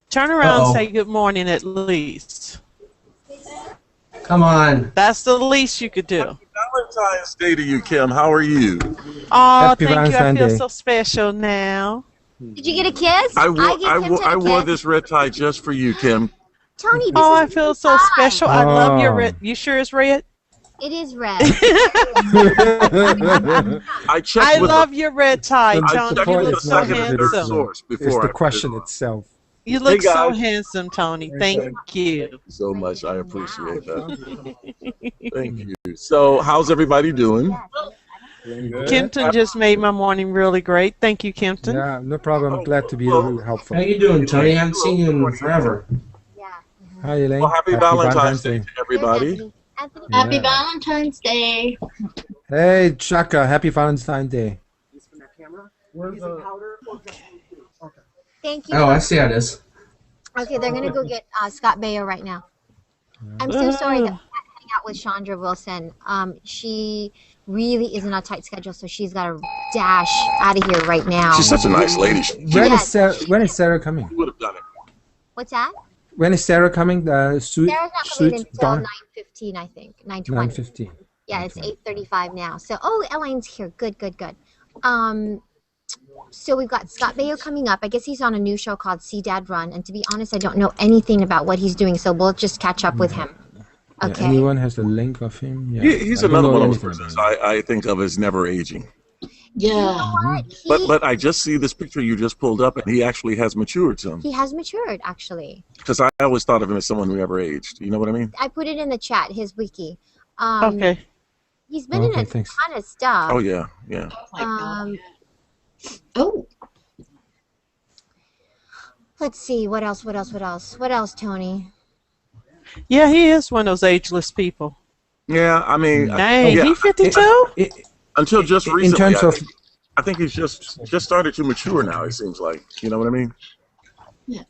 Turn around and say good morning at least. Come on. That's the least you could do. Happy Valentine's Day to you, Kim. How are you? Oh, thank you. I feel so special now. Did you get a kiss? I wore this red tie just for you, Kim. Tony, oh, I feel so special. I love your red. You sure it's red? It is red. I love your red tie, Tony. You look so handsome. It's the question itself. You look so handsome, Tony. Thank you so much. I appreciate that. Thank you. So, how's everybody doing? Kempton just made my morning really great. Thank you, Kempton. Yeah, no problem. I'm glad to be helpful. How you doing, Tony? I haven't seen you in forever. Hi, Elaine. Well, happy Valentine's Day to everybody. Happy Valentine's Day. Hey, Chaka. Happy Valentine's Day. Thank you. Oh, I see how it is. Okay, they're going to go get Scott Baio right now. I'm so sorry that I hang out with Chandra Wilson. She really is in a tight schedule, so she's got to dash out of here right now. She's such a nice lady. When is Sarah coming? You would have done it. What's that? When is Sarah coming? Sarah's not coming until 9:15, I think. 9:20. 9:15. Yeah, it's 8:35 now. So, Elaine's here. Good. So we've got Scott Baio coming up. I guess he's on a new show called See Dad Run. And to be honest, I don't know anything about what he's doing, so we'll just catch up with him. Okay. Yeah, anyone has a link of him? Yeah. He's another one of those persons I think of as never aging. Yeah. But I just see this picture you just pulled up, and he actually has matured some. He has matured, actually. Because I always thought of him as someone who never aged. You know what I mean? I put it in the chat, his wiki. Okay. He's been in a ton of stuff. Oh, yeah. Let's see. What else, Tony? Yeah, he is one of those ageless people. Yeah, I mean... Dang, he's 52? Until just recently, in terms of, I think he's just started to mature now. It seems like, you know what I mean? Yeah.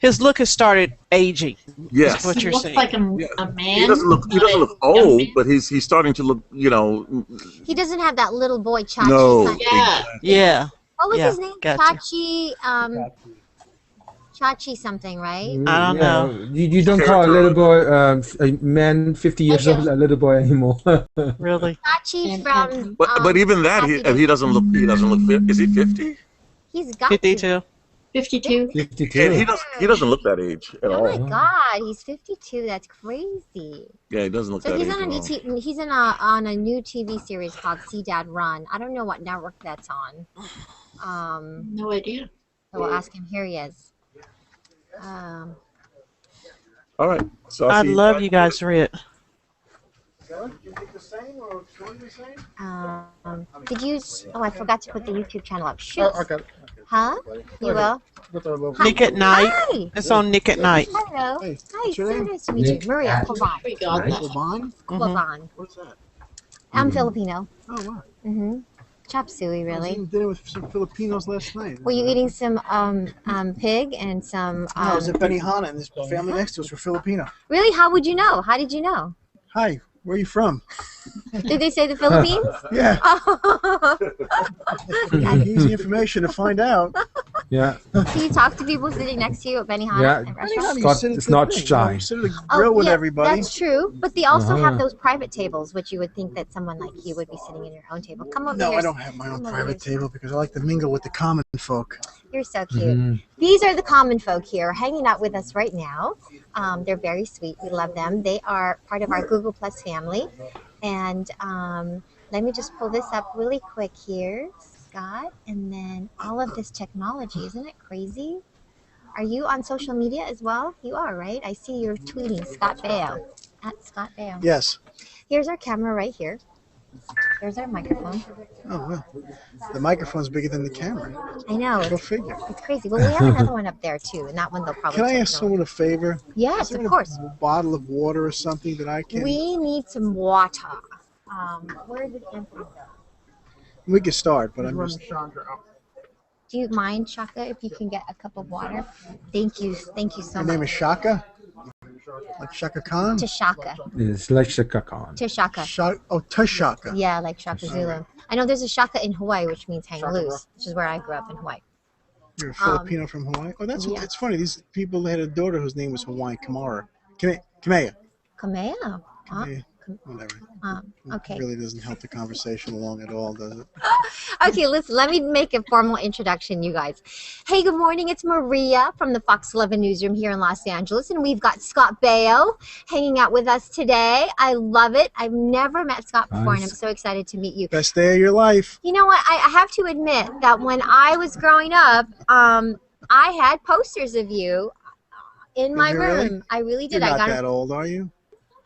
His look has started aging. Yes. That's what you're saying. Like a man. He doesn't look old, but he's starting to look, you know. He doesn't have that little boy Chachi. No. Yeah. What was his name? Gotcha. Chachi something, right? I don't know. You don't call a little boy, a man 50 years old, a little boy anymore. Really? Chachi from. But even that, he doesn't look. He doesn't look. Is he 50? He's got 52. 52. 52. Yeah, he doesn't look that age at all. Oh my God, he's 52. That's crazy. Yeah, he doesn't look that age. He's on a new TV series called See Dad Run. I don't know what network that's on. No idea. So we'll ask him. Here he is. All right. So I love you guys, Rit. Did you? Oh, I forgot to put the YouTube channel up. Shoot. Okay. Huh? You will? Nick at Night. Hi. It's on Nick at Night. Hello. Hey, Hi, so nice to meet you. Maria Levon? Kulaban. What's that? I'm Filipino. Oh, wow. Chop suey, I was really. eating dinner with some Filipinos last night. Were you eating some pig and some? No, I was at Benihana, and this family next to us were Filipino. Really? How would you know? How did you know? Hi, where are you from? Did they say the Philippines? Yeah. Easy information to find out. Yeah. Can you talk to people sitting next to you at Benihana? Yeah. It's not shy. Sit at the grill with everybody. That's true. But they also have those private tables, which you would think that someone like you would be sitting in your own table. Come over here. No, I don't have my own private table because I like to mingle with the common folk. You're so cute. These are the common folk here hanging out with us right now. They're very sweet. We love them. They are part of our Google Plus family. And let me just pull this up really quick here, Scott. And then all of this technology. Isn't it crazy? Are you on social media as well? You are, right? I see you're tweeting Scott Baio. At Scott Baio. Yes. Here's our camera right here. There's our microphone. Oh, well. The microphone's bigger than the camera. I know. Go figure. It's crazy. Well, we have another one up there, too. And that one they'll probably Can I ask someone a favor? Yes, of course. A bottle of water or something that I can... We need some water. Where did Anthony go? We can start, but I'm just... Do you mind, Shaka, if you can get a cup of water? Thank you. Thank you so much. Your name is Shaka? Like Shaka Khan? Tashaka. It's like Shaka Khan. Tashaka. Tashaka. Yeah, like Shaka Zulu. I know there's a Shaka in Hawaii, which means hang loose, which is where I grew up in Hawaii. You're a Filipino from Hawaii? Oh, yeah. it's funny. These people had a daughter whose name was Hawaiian Kamara. Kamea. Kamea. Whatever. Okay. It really doesn't help the conversation along at all, does it? Okay, listen, let me make a formal introduction, you guys. Hey, good morning. It's Maria from the Fox 11 newsroom here in Los Angeles, and we've got Scott Baio hanging out with us today. I love it. I've never met Scott before, and I'm so excited to meet you. Best day of your life. You know what? I have to admit that when I was growing up, I had posters of you in my room. Really? I really did. You're not that old, are you?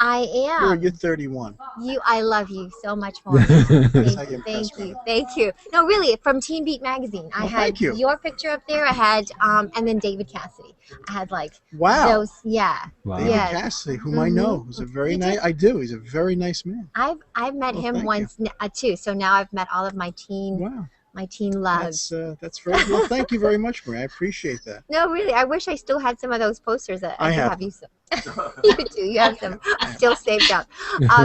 I am. You're 31. I love you so much more. Thank you. No, really, from Teen Beat magazine, I had your picture up there. I had, and then David Cassidy. I had like those. Yeah. Wow. David Cassidy, whom I know, who's a very nice. I do. He's a very nice man. I've met him once too. So now I've met all of my teen. Wow. My teen loves. That's very well. Thank you very much, Maria. I appreciate that. No, really, I wish I still had some of those posters. That I have. Have you some. You do. You have some still saved up.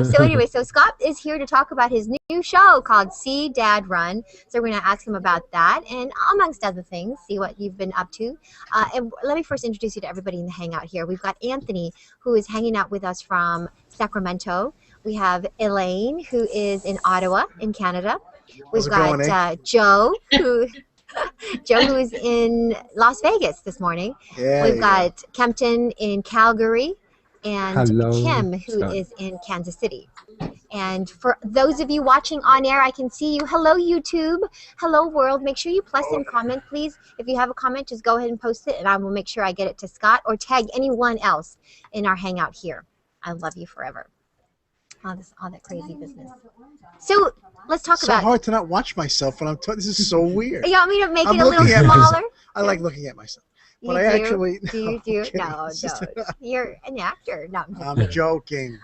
So anyway, so Scott is here to talk about his new show called See Dad Run. So we're going to ask him about that and amongst other things, see what you've been up to. And let me first introduce you to everybody in the Hangout here. We've got Anthony, who is hanging out with us from Sacramento. We have Elaine, who is in Ottawa, in Canada. We've got Joe, who is in Las Vegas this morning. Yeah, We've got Kempton in Calgary, and Kim, who is in Kansas City. And for those of you watching on air, I can see you. Hello, YouTube. Hello, world. Make sure you plus and comment, please. If you have a comment, just go ahead and post it, and I will make sure I get it to Scott or tag anyone else in our Hangout here. I love you forever. All that crazy business. So let's talk about. It's so hard to not watch myself when I'm talking. This is so weird. You want me to make it a little smaller? I like looking at myself. But I actually. Do you? No. You're an actor. No, I'm joking.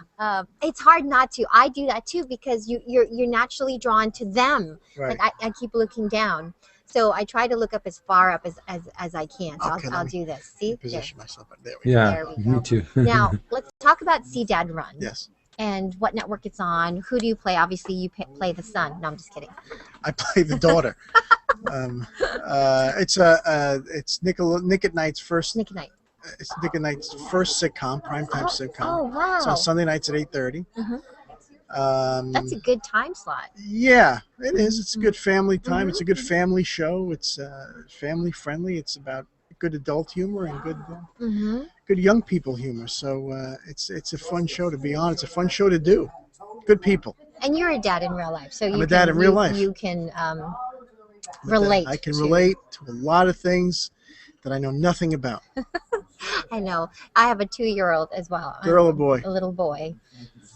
It's hard not to. I do that too because you're naturally drawn to them. Right. Like I keep looking down. So I try to look up as far up as I can. So I'll do this. See? Position myself. There we go. Yeah, me too. Now, let's talk about See Dad Run. Yes. And what network it's on. Who do you play? Obviously, you play the son. No, I'm just kidding. I play the daughter. It's Nick at Night's first. Nick at Night. It's Nick at Night's first sitcom, primetime sitcom. Oh wow! So Sunday nights at 8:30. That's a good time slot. Yeah, it is. It's a good family time. It's a good family show. It's family friendly. It's about good adult humor and good young people humor. So it's a fun show to be on. It's a fun show to do. Good people. And you're a dad in real life, so I'm a dad in real life. You can relate. I can relate to a lot of things that I know nothing about. I know. I have a 2-year-old as well. Girl or boy? A little boy.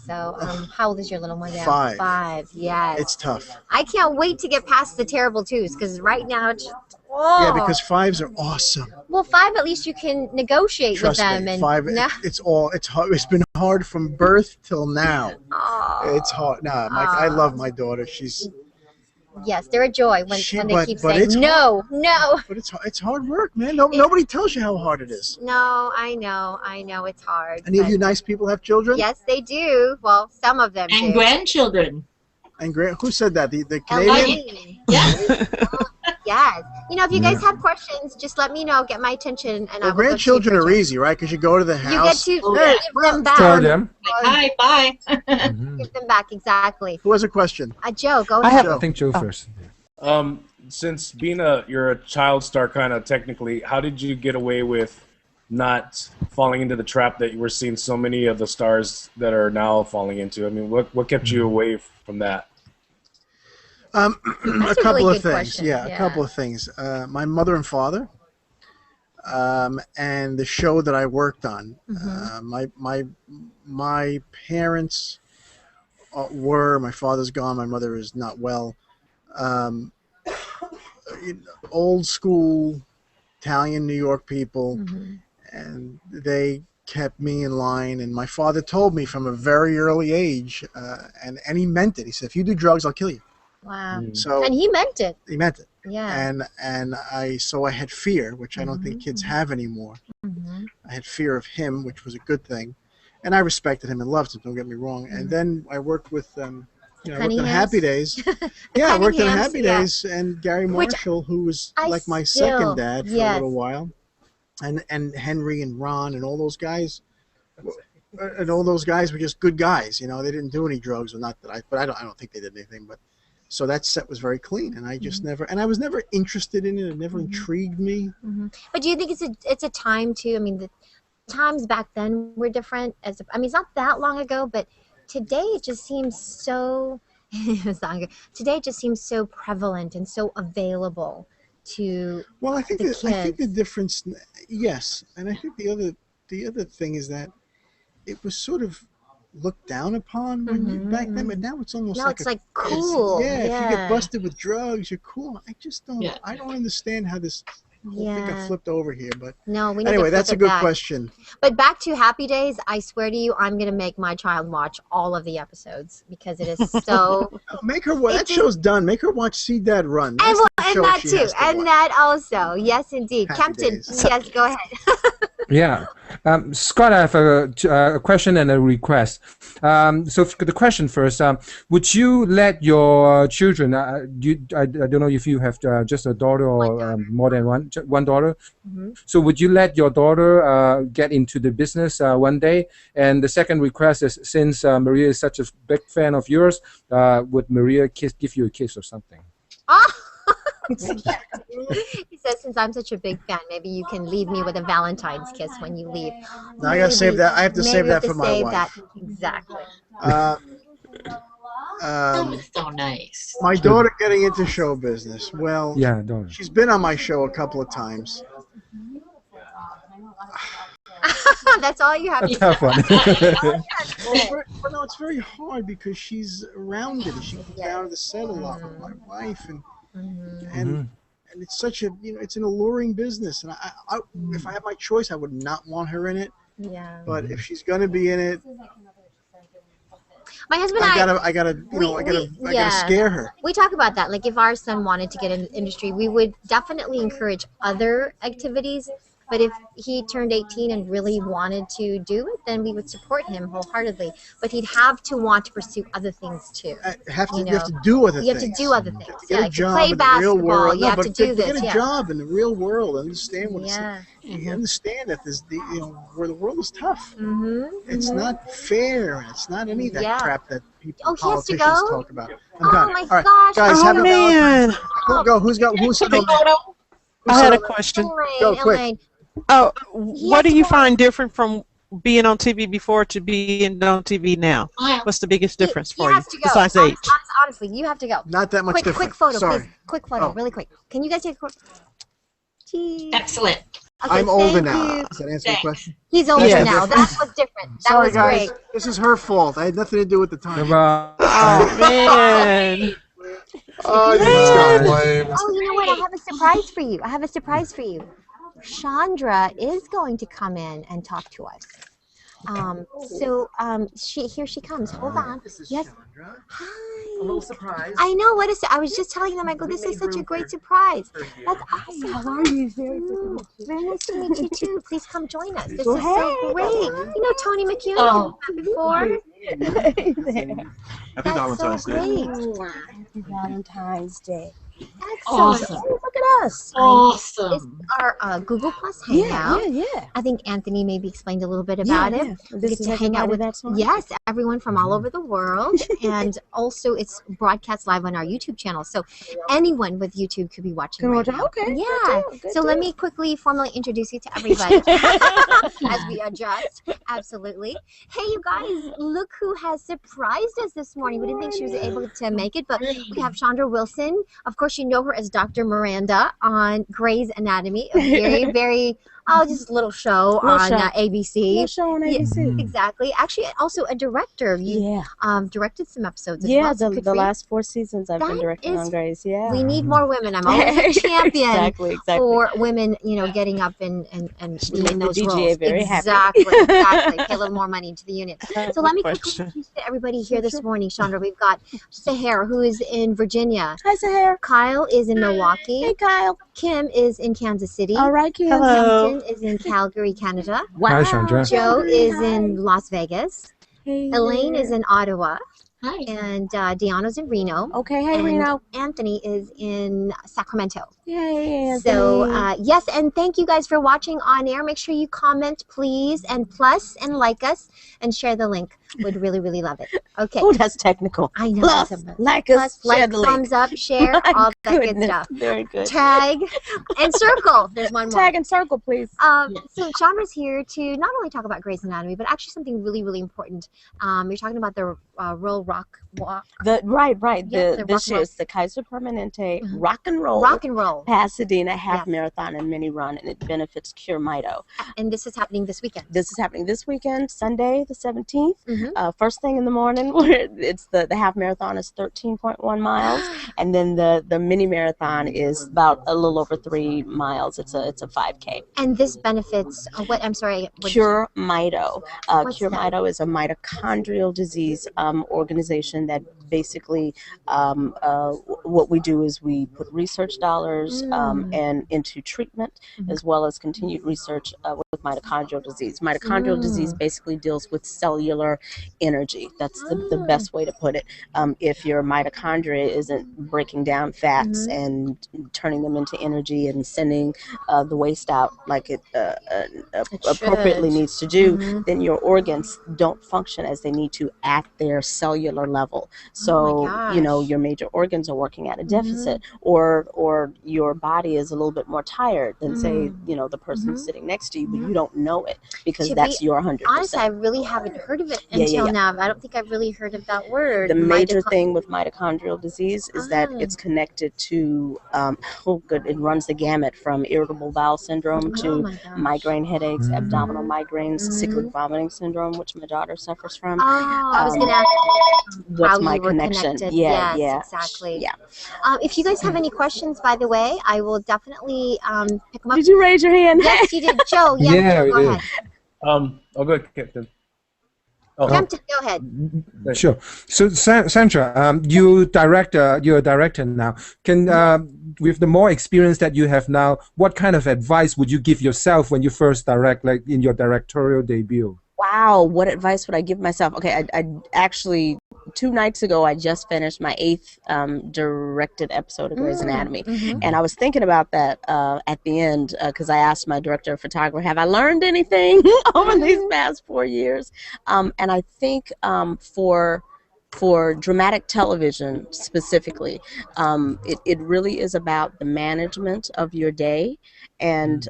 So, how old is your little one now? 5. 5, yes. It's tough. I can't wait to get past the terrible 2s because right now it's just, yeah, because 5s are awesome. Well, 5 at least you can negotiate with them. Me, and 5, it's hard. It's been hard from birth till now. It's hard. I love my daughter. She's. Yes, they're a joy when they keep saying no. But it's hard work, man. Nobody tells you how hard it is. No, I know it's hard. Any of you nice people have children? Yes, they do. Well, some of them and do. Grandchildren. And who said that? The Canadian? Yes. Yes. If you guys have questions, just let me know. Get my attention, and grandchildren are easy, right? Because you go to the house. You get to give them back. Tell them. Hi, bye. Give them back, exactly. Who has a question? Joe, go ahead. I think Joe first. Since you're a child star, kind of technically, how did you get away with not falling into the trap that you were seeing so many of the stars that are now falling into? I mean, what kept you away from that? A couple of things. Question. Yeah, a couple of things. My mother and father, and the show that I worked on. My parents my father's gone. My mother is not well. Old school Italian New York people, and they kept me in line. And my father told me from a very early age, and he meant it. He said, "If you do drugs, I'll kill you." Wow. So and he meant it. He meant it. Yeah. And I had fear, which I don't think kids have anymore. I had fear of him, which was a good thing, and I respected him and loved him. Don't get me wrong. And then I worked with I worked on Happy Days. Yeah, I worked on Happy Days, and Gary Marshall, who was like my second dad for a little while, and Henry and Ron and all those guys. And all those guys were just good guys, you know. They didn't do any drugs, or not that I don't think they did anything. But so that set was very clean, and I just never, and I was never interested in it. It never intrigued me. But do you think it's a time too? I mean, the times back then were different. I mean, it's not that long ago, but today it just seems so. Today it just seems so prevalent and so available to. Well, I think the difference, yes, and I think the other thing is that it was sort of looked down upon back then, but now it's almost like cool. If you get busted with drugs, you're cool. I just don't. Yeah. I don't understand how this whole thing got flipped over here. But no, we need anyway, to flip that's a good question. But back to Happy Days. I swear to you, I'm gonna make my child watch all of the episodes because it is so. Make her watch. That show's done. Make her watch See Dad Run. And that too, and that also. Yes, indeed. Kempton. Yes, go ahead. Yeah. Scott, I have a question and a request. So the question first, would you let your children, I don't know if you have just a daughter or more than one daughter. So would you let your daughter get into the business one day? And the second request is, since Maria is such a big fan of yours, would Maria give you a kiss or something? He says, since I'm such a big fan, maybe you can leave me with a Valentine's kiss when you leave. No, I gotta save that. I have to save that for my wife. Exactly. That's so nice. My daughter getting into show business. Well, yeah, she's been on my show a couple of times. That's all you have to tough one. But no, it's very hard because she's around it. She comes down to the set a lot with my wife, and it's such a, it's an alluring business. And I if I had my choice, I would not want her in it. Yeah. But if she's gonna be in it, my husband I gotta scare her. We talk about that. Like, if our son wanted to get in the industry, we would definitely encourage other activities. But if he turned 18 and really wanted to do it, then we would support him wholeheartedly. But he'd have to want to pursue other things too. You have to do other things. You have to do other things. Get a job play in basketball. The real world. You have to do this. Get a job in the real world. Understand what it's. You understand that there's where the world is tough. It's not fair, and it's not any of that crap that politicians talk about. I'm done. My All right, gosh! guys, have man! Who's I had a question. Go quick. Oh, what do you find different from being on TV before to being on TV now? What's the biggest difference for you besides age? Honestly, you have to go. Not that much different. Quick photo, Sorry. please. Quick photo, really quick. Can you guys take a quick? Excellent. Okay, I'm older now. Does that answer the question? He's older now. That was different. That Sorry, was guys. great. This is her fault. I had nothing to do with the time. Oh man! Oh, you got blamed. Oh, you know what? I have a surprise for you. Chandra is going to come in and talk to us. Here she comes. Hold on. Yes. Chandra. Hi. A little surprise. I know. I was just telling them. I go, this is such a great surprise. That's awesome. How are you? Very nice to meet you too. Please come join us. This is so great. You know Tony McCune before. Happy Valentine's Day. Happy Valentine's Day. Excellent. Awesome. Oh, look at us. Awesome. It's our Google Plus Hangout. Yeah. I think Anthony maybe explained a little bit about it. Yeah. This Get to hang out with everyone from all over the world, and also it's broadcast live on our YouTube channel. So anyone with YouTube could be watching right now. Okay. Yeah. So let me quickly formally introduce you to everybody as we adjust. Absolutely. Hey, you guys! Look who has surprised us this morning. We didn't think she was able to make it, but we have Chandra Wilson. Of course, you know her as Dr. Miranda on Grey's Anatomy, a very, very, just a little show on ABC. Little show on ABC. Exactly. Actually, also a director. You directed some episodes as well. Yeah, the last 4 seasons I've been directing on Grey's. Yeah. We need more women. I'm always a champion exactly. for women, getting up and doing those DGA roles. very exactly. Pay a little more money to the unit. So let me quickly introduce everybody here this morning, Chandra. We've got Sahar, who is in Virginia. Hi, Sahar. Kyle is in Milwaukee. Hey, Kyle. Kim is in Kansas City. All right, Kim. Hampton is in Calgary, Canada. Hi, Chandra. Joe is in Las Vegas. Hey, Elaine is in Ottawa. Hi. And Deanna's in Reno. Okay, hey and Reno. Anthony is in Sacramento. Yay, Anthony. So yes, and thank you guys for watching on air. Make sure you comment, please, and plus and like us and share the link. Would really, really love it. Okay. Oh, that's technical. I know. Plus, like us, plus, share like, the link. thumbs up, share, My all that good goodness, stuff. Very good. Tag and circle. There's one more. Tag and circle, please. So Chandra's here to not only talk about Grey's Anatomy, but actually something really, really important. You're talking about the Royal Rock Walk. Right. Yeah, This year's the Kaiser Permanente Rock and Roll Pasadena Half Marathon and Mini Run, and it benefits Cure Mito. And this is happening this weekend. This is happening this weekend, Sunday the 17th. First thing in the morning, it's the half marathon is 13.1 miles, and then the mini marathon is about a little over 3 miles. It's a 5K. And this benefits what? I'm sorry. Cure Mito. Cure Mito is a mitochondrial disease organization that basically what we do is we put research dollars and into treatment as well as continued research with mitochondrial disease. Mitochondrial disease basically deals with cellular energy. That's the best way to put it. If your mitochondria isn't breaking down fats and turning them into energy and sending the waste out like it appropriately needs to do, then your organs don't function as they need to at their cellular level. So, your major organs are working at a deficit, or your body is a little bit more tired than, say, the person sitting next to you, but you don't know it because that's your 100%. Honestly, I really haven't heard of it until now. I don't think I've really heard of that word. The major thing with mitochondrial disease is that it's connected to, it runs the gamut from irritable bowel syndrome to migraine headaches, abdominal migraines, cyclic vomiting syndrome, which my daughter suffers from. I was going to ask what's how my you were connection? connected. Yeah, Exactly. Yeah. If you guys have any questions, by the way, I will definitely pick them up. Did you raise your hand? Yes, you did. Joe, Yeah, Joe, go ahead. I'll go ahead, Captain. Captain, go ahead. Sure. So, Sandra, you're a director now. With the more experience that you have now, what kind of advice would you give yourself when you first direct, like in your directorial debut? Wow, what advice would I give myself? Okay, I actually 2 nights ago I just finished my 8th directed episode of Grey's Anatomy, and I was thinking about that at the end because I asked my director of photography, "Have I learned anything over these past 4 years?" And I think for dramatic television specifically, it really is about the management of your day and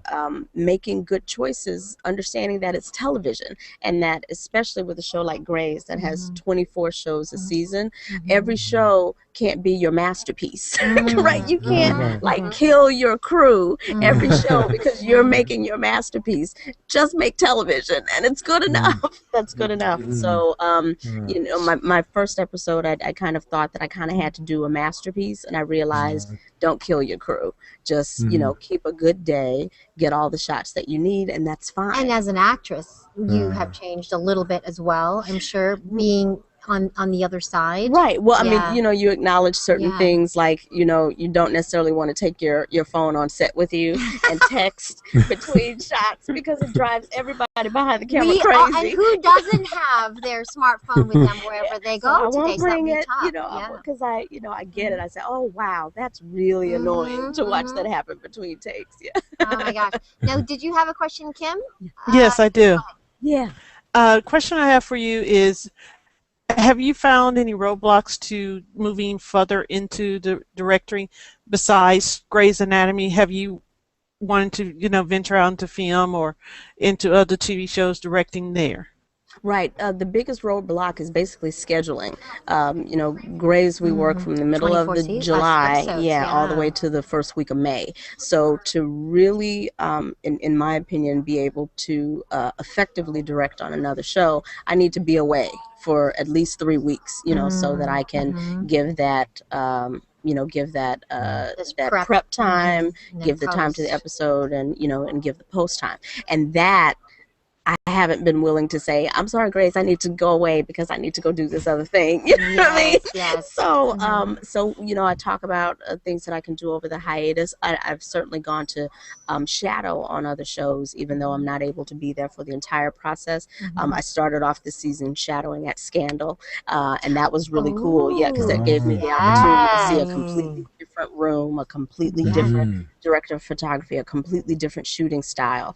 making good choices, understanding that it's television, and that especially with a show like Grey's that has 24 shows a season, every show can't be your masterpiece, right? You can't like kill your crew every show because you're making your masterpiece. Just make television, and it's good enough. That's good enough. So, my first episode, I kind of thought that I kind of had to do a masterpiece, and I realized don't kill your crew. Just keep a good day, get all the shots that you need, and that's fine. And as an actress, you have changed a little bit as well, I'm sure, being on the other side. Right. Well, I mean, you acknowledge certain things like, you don't necessarily want to take your phone on set with you and text between shots because it drives everybody behind the camera crazy. And who doesn't have their smartphone with them wherever they go I today? won't bring it, tough. because I get it. I say, oh, wow, that's really annoying to watch that happen between takes. Yeah. Oh, my gosh. Now, did you have a question, Kim? Yes, I do. Yeah. Question I have for you is, have you found any roadblocks to moving further into the directing besides Grey's Anatomy? Have you wanted to, venture out into film or into other TV shows directing there? Right. The biggest roadblock is basically scheduling. Grey's, we work from the middle of the July, all the way to the first week of May. So to really, in my opinion, be able to effectively direct on another show, I need to be away for at least 3 weeks, so that I can give that that prep time, give the time to the episode, and and give the post time, and that I haven't been willing to say, I'm sorry, Grace, I need to go away because I need to go do this other thing. You know what I mean? Yes. So, so I talk about things that I can do over the hiatus. I've certainly gone to shadow on other shows, even though I'm not able to be there for the entire process. I started off this season shadowing at Scandal, and that was really cool. Yeah, because that gave me the opportunity to see a completely different room, a completely different director of photography, a completely different shooting style.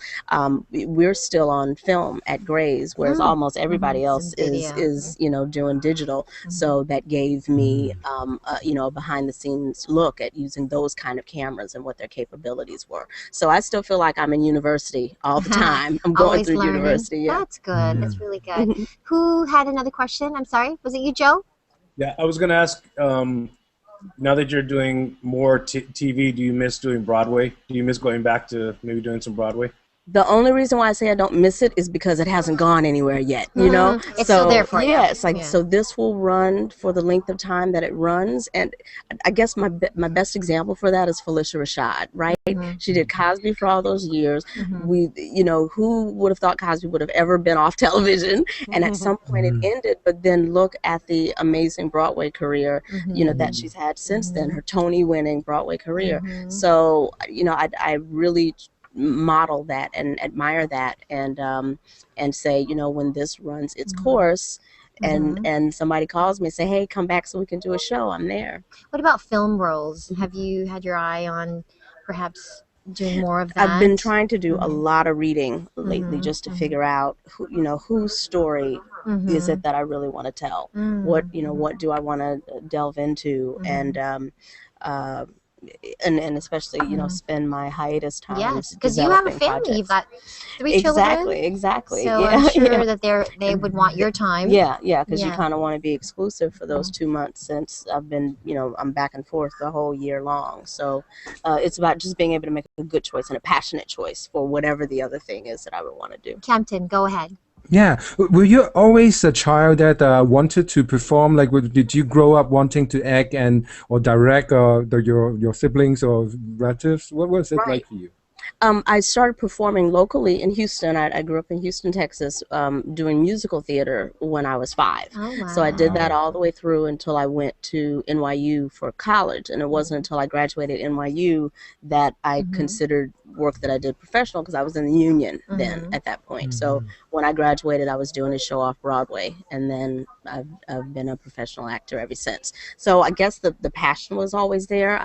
We're still on film at Gray's, whereas almost everybody else is doing digital. So that gave me a behind the scenes look at using those kind of cameras and what their capabilities were. So I still feel like I'm in university all the time. I'm going through university. Yeah, that's good. That's really good. Who had another question? I'm sorry, was it you, Joe? Yeah, I was going to ask. Now that you're doing more TV, do you miss doing Broadway? Do you miss going back to maybe doing some Broadway? The only reason why I say I don't miss it is because it hasn't gone anywhere yet, It's still there for you. Yeah, it's like, so this will run for the length of time that it runs. And I guess my best example for that is Felicia Rashad, right? She did Cosby for all those years. We, who would have thought Cosby would have ever been off television? And at some point it ended, but then look at the amazing Broadway career, that she's had since then, her Tony winning Broadway career. So, I really model that and admire that, and say, when this runs its course, and somebody calls me and say, hey, come back so we can do a show, I'm there. What about film roles? Have you had your eye on perhaps doing more of that? I've been trying to do a lot of reading lately, just to figure out whose story is it that I really want to tell. What do I want to delve into, and especially spend my hiatus time. Yes, because you have a family. Projects. You've got 3 children. Exactly. So I'm sure that they would want your time. Yeah, because you kind of want to be exclusive for those 2 months, since I've been, I'm back and forth the whole year long. So it's about just being able to make a good choice and a passionate choice for whatever the other thing is that I would want to do. Campton, go ahead. Yeah. Were you always a child that wanted to perform? Like, did you grow up wanting to act or direct your siblings or relatives? What was it like for you? I started performing locally in Houston. I grew up in Houston, Texas, doing musical theater when I was 5. Oh, wow. So I did that all the way through until I went to NYU for college. And it wasn't until I graduated NYU that I considered work that I did professional, because I was in the union then at that point. So when I graduated, I was doing a show off Broadway, and then I've been a professional actor ever since. So I guess the passion was always there.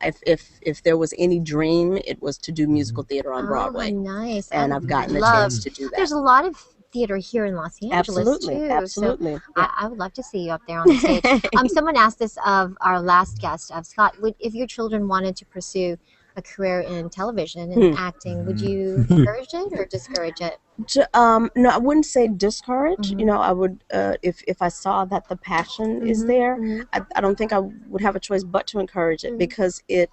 If there was any dream, it was to do musical theater on Broadway. Nice. And I've gotten the chance to do that. There's a lot of theater here in Los Angeles too. Absolutely. So I would love to see you up there on the stage. Someone asked this of our last guest, of Scott. If your children wanted to pursue a career in television and acting, would you encourage it or discourage it? No, I wouldn't say discourage. I would, if I saw that the passion is there, I don't think I would have a choice but to encourage it, because it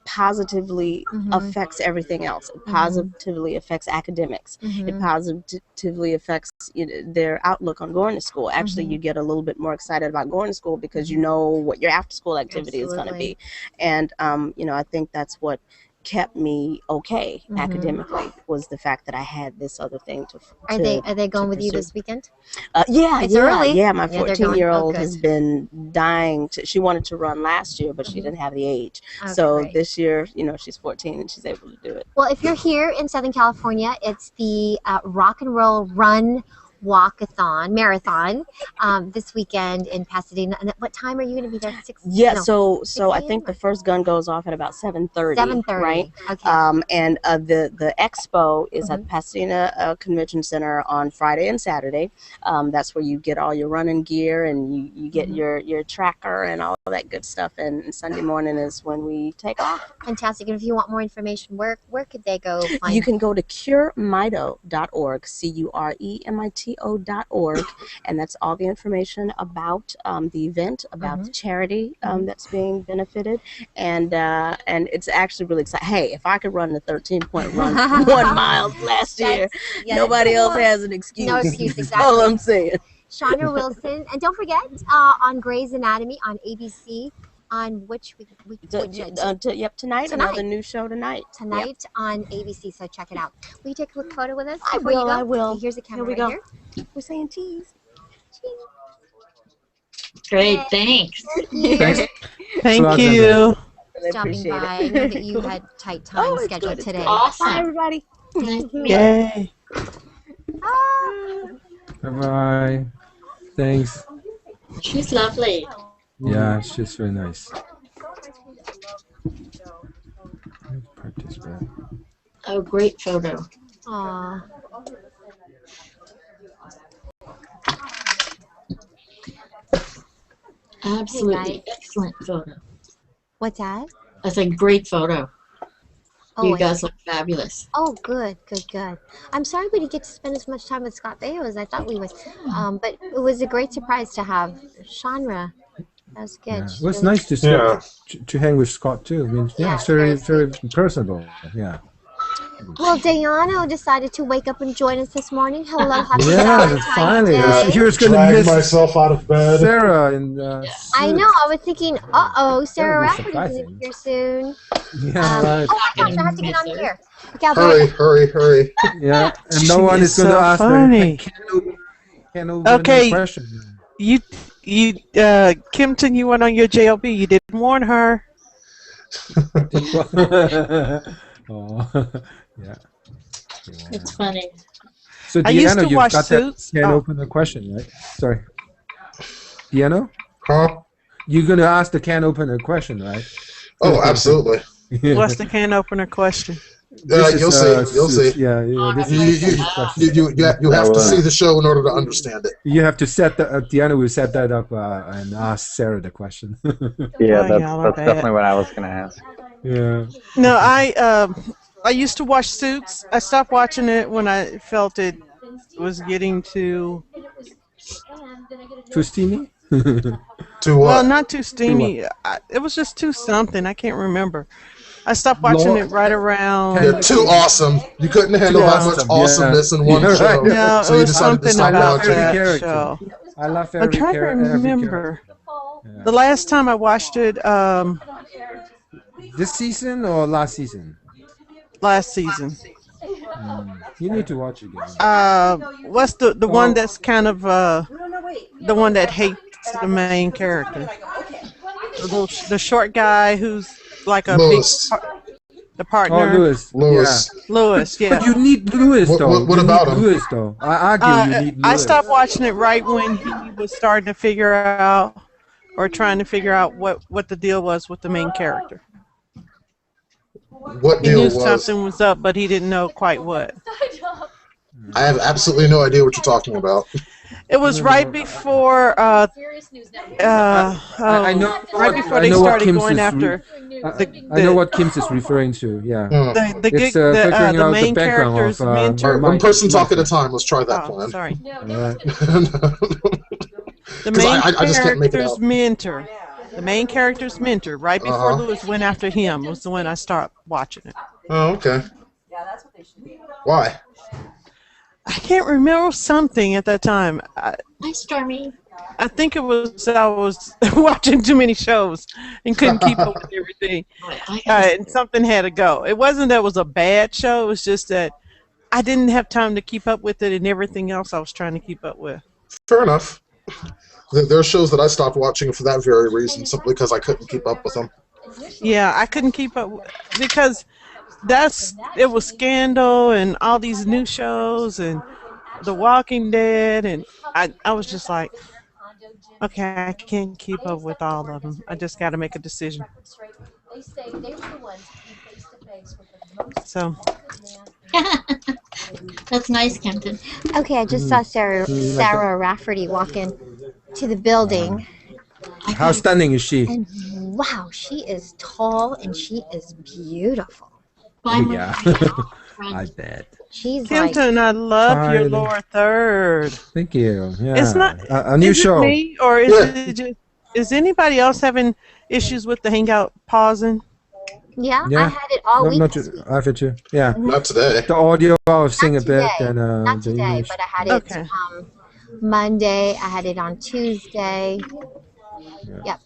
positively affects everything else. It positively affects academics. It positively affects their outlook on going to school. Actually, you get a little bit more excited about going to school because you know what your after school activity is going to be. And I think that's what kept me okay academically, was the fact that I had this other thing to Are they going with you this weekend? It's early. Yeah, my 14-year-old has been dying she wanted to run last year, but she didn't have the age. So this year, she's 14 and she's able to do it. Well, if you're here in Southern California, it's the Rock and Roll Run Marathon this weekend in Pasadena. And at what time are you going to be there? So I think the first gun goes off at about 7:30. 7:30, right? Okay. And the expo is at Pasadena Convention Center on Friday and Saturday. That's where you get all your running gear, and you get your tracker and all that good stuff. And Sunday morning is when we take off. Fantastic. And if you want more information, where could they go find You can go to curemito.org, CUREMITO.org, and that's all the information about the event, about the charity that's being benefited, and it's actually really exciting. Hey, if I could run the 13.1 miles last year, nobody else has an excuse. No excuse, exactly. That's all I'm saying. Shauna Wilson, and don't forget on Grey's Anatomy on ABC On which week? Yep, tonight. Another new show tonight. Tonight on ABC. So check it out. Will you take a quick photo with us? I before you will. go? I will. Okay, here's the camera. Here we right go. Here. We're saying cheese. Great, thanks. Thanks. Thank you. Stopping by. I know that you had tight time scheduled today. Awesome. Bye, everybody. Yay. Bye bye. Thanks. She's lovely. Yeah, she's very nice. Practice, right? Oh, great photo. Aw. Absolutely excellent photo. What's that? That's a great photo. Oh, You guys look fabulous. Oh, good. I'm sorry we didn't get to spend as much time with Scott Baio as I thought we would. But it was a great surprise to have Shanra. That was good. Yeah. It was nice to hang with Scott too. I mean, yeah, it's very personable. Yeah. Well, Dayano decided to wake up and join us this morning. Hello, happy Yeah, Valentine's finally. Day. He was going to Drag miss myself out of bed. Sarah and I know. I was thinking, Sarah That would be Rafferty's going to be here soon. Yeah, right. Oh my gosh, I have to get on here. Okay, I'll be right back. Hurry. Yeah, and no She one is is going to so ask funny. her Okay. question. You Kimpton, you went on your JLB. You didn't warn her. Oh, yeah. It's funny. So I used Deanna, to you've watch got Suits. that can Oh. opener question, right? Sorry. Deanna? Huh? You're going to ask the can opener question, right? Oh, absolutely. What's the can opener question? You'll see. You'll see. Yeah, this is You have to see the show in order to understand it. You have to set the Deanna will set that up and ask Sarah the question. Yeah, y'all are that's bad. definitely what I was gonna ask. Yeah. No, I used to watch Suits. I stopped watching it when I felt it was getting too Too steamy? To well, what? not too steamy. It was just too something. I can't remember. I stopped watching it right around. Yeah, too awesome. You couldn't handle Too that much awesome, awesomeness in one Yeah, show. right. No, So it you was decided to something stop about watching. that character. show. I love every I'm trying to character. remember. The last time I watched it, This season or last season? last season. You need to watch it again. What's the one that's kind of the one that hates the main character? The short guy who's like a Lewis. the partner. Oh, Lewis. Lewis. Yeah. Lewis, yeah. But you need Lewis, What- though. what You about need him? Lewis, though. I argue you need Lewis. I stopped watching it right when he was starting to figure out or trying to figure out what the deal was with the main character. What He deal knew was? something was up, but he didn't know quite what. I have absolutely no idea what you're talking about. It was right before I know right what- before I they know what started Kim's going is after I know what Kim's is referring to. Yeah. It's figuring the out main the background character's of mentor. One person talk at a time. Let's try that Oh, plan. sorry. Alright. The 'Cause main I just can't make it character's out. mentor. The main character's mentor, right before Uh-huh. Lewis went after him, was the one I stopped watching it. Oh, okay. Why? I can't remember something at that time. Hi, Stormy. I think it was I was watching too many shows and couldn't keep up with everything. And something had to go. It wasn't that it was a bad show. It was just that I didn't have time to keep up with it and everything else I was trying to keep up with. Fair enough. There are shows that I stopped watching for that very reason, simply because I couldn't keep up with them. Yeah, I couldn't keep up because it was Scandal and all these new shows and The Walking Dead, and I was just like, okay, I can't keep up with all of them. I just got to make a decision. So That's nice, Kempton. Okay, I just saw Sarah Rafferty walk in to the building. How stunning is she? And wow, she is tall and she is beautiful. Yeah. I bet. She's like, Kimpton, I love your Fine. lower third. Thank you. Yeah. It's not a new is show. It me, or is it just, is anybody else having issues with the Hangout pausing? yeah, Yeah. I had it all week. Not this week. I've had you. Yeah. Not today. The audio I was seeing a Today, bit and not the today, English. but I had it Okay. Monday. I had it on Tuesday. Yep.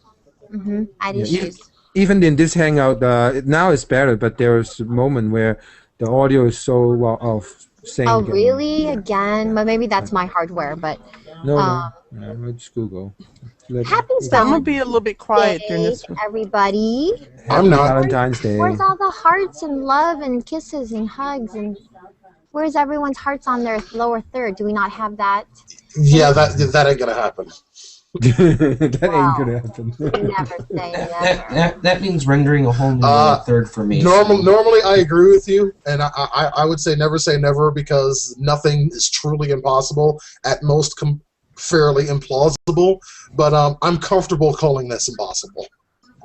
I had Yeah, issues. even in this Hangout, now it's better, but there's a moment where the audio is so off Oh, sync and really? Again? But maybe that's my hardware. But no, um, no, just Google. Let, happy So I'm gonna be a little Valentine's bit quiet during Day this to one. everybody. I'm Happy not. Valentine's Where's Day. all the hearts and love and kisses and hugs and where's everyone's hearts on their lower third? Do we not have that? Yeah, that ain't gonna happen. That ain't Wow. gonna happen. Never say never. That means rendering a whole new lower third for me. So. Normally, I agree with you, and I would say never because nothing is truly impossible. At most, fairly implausible. But I'm comfortable calling this impossible.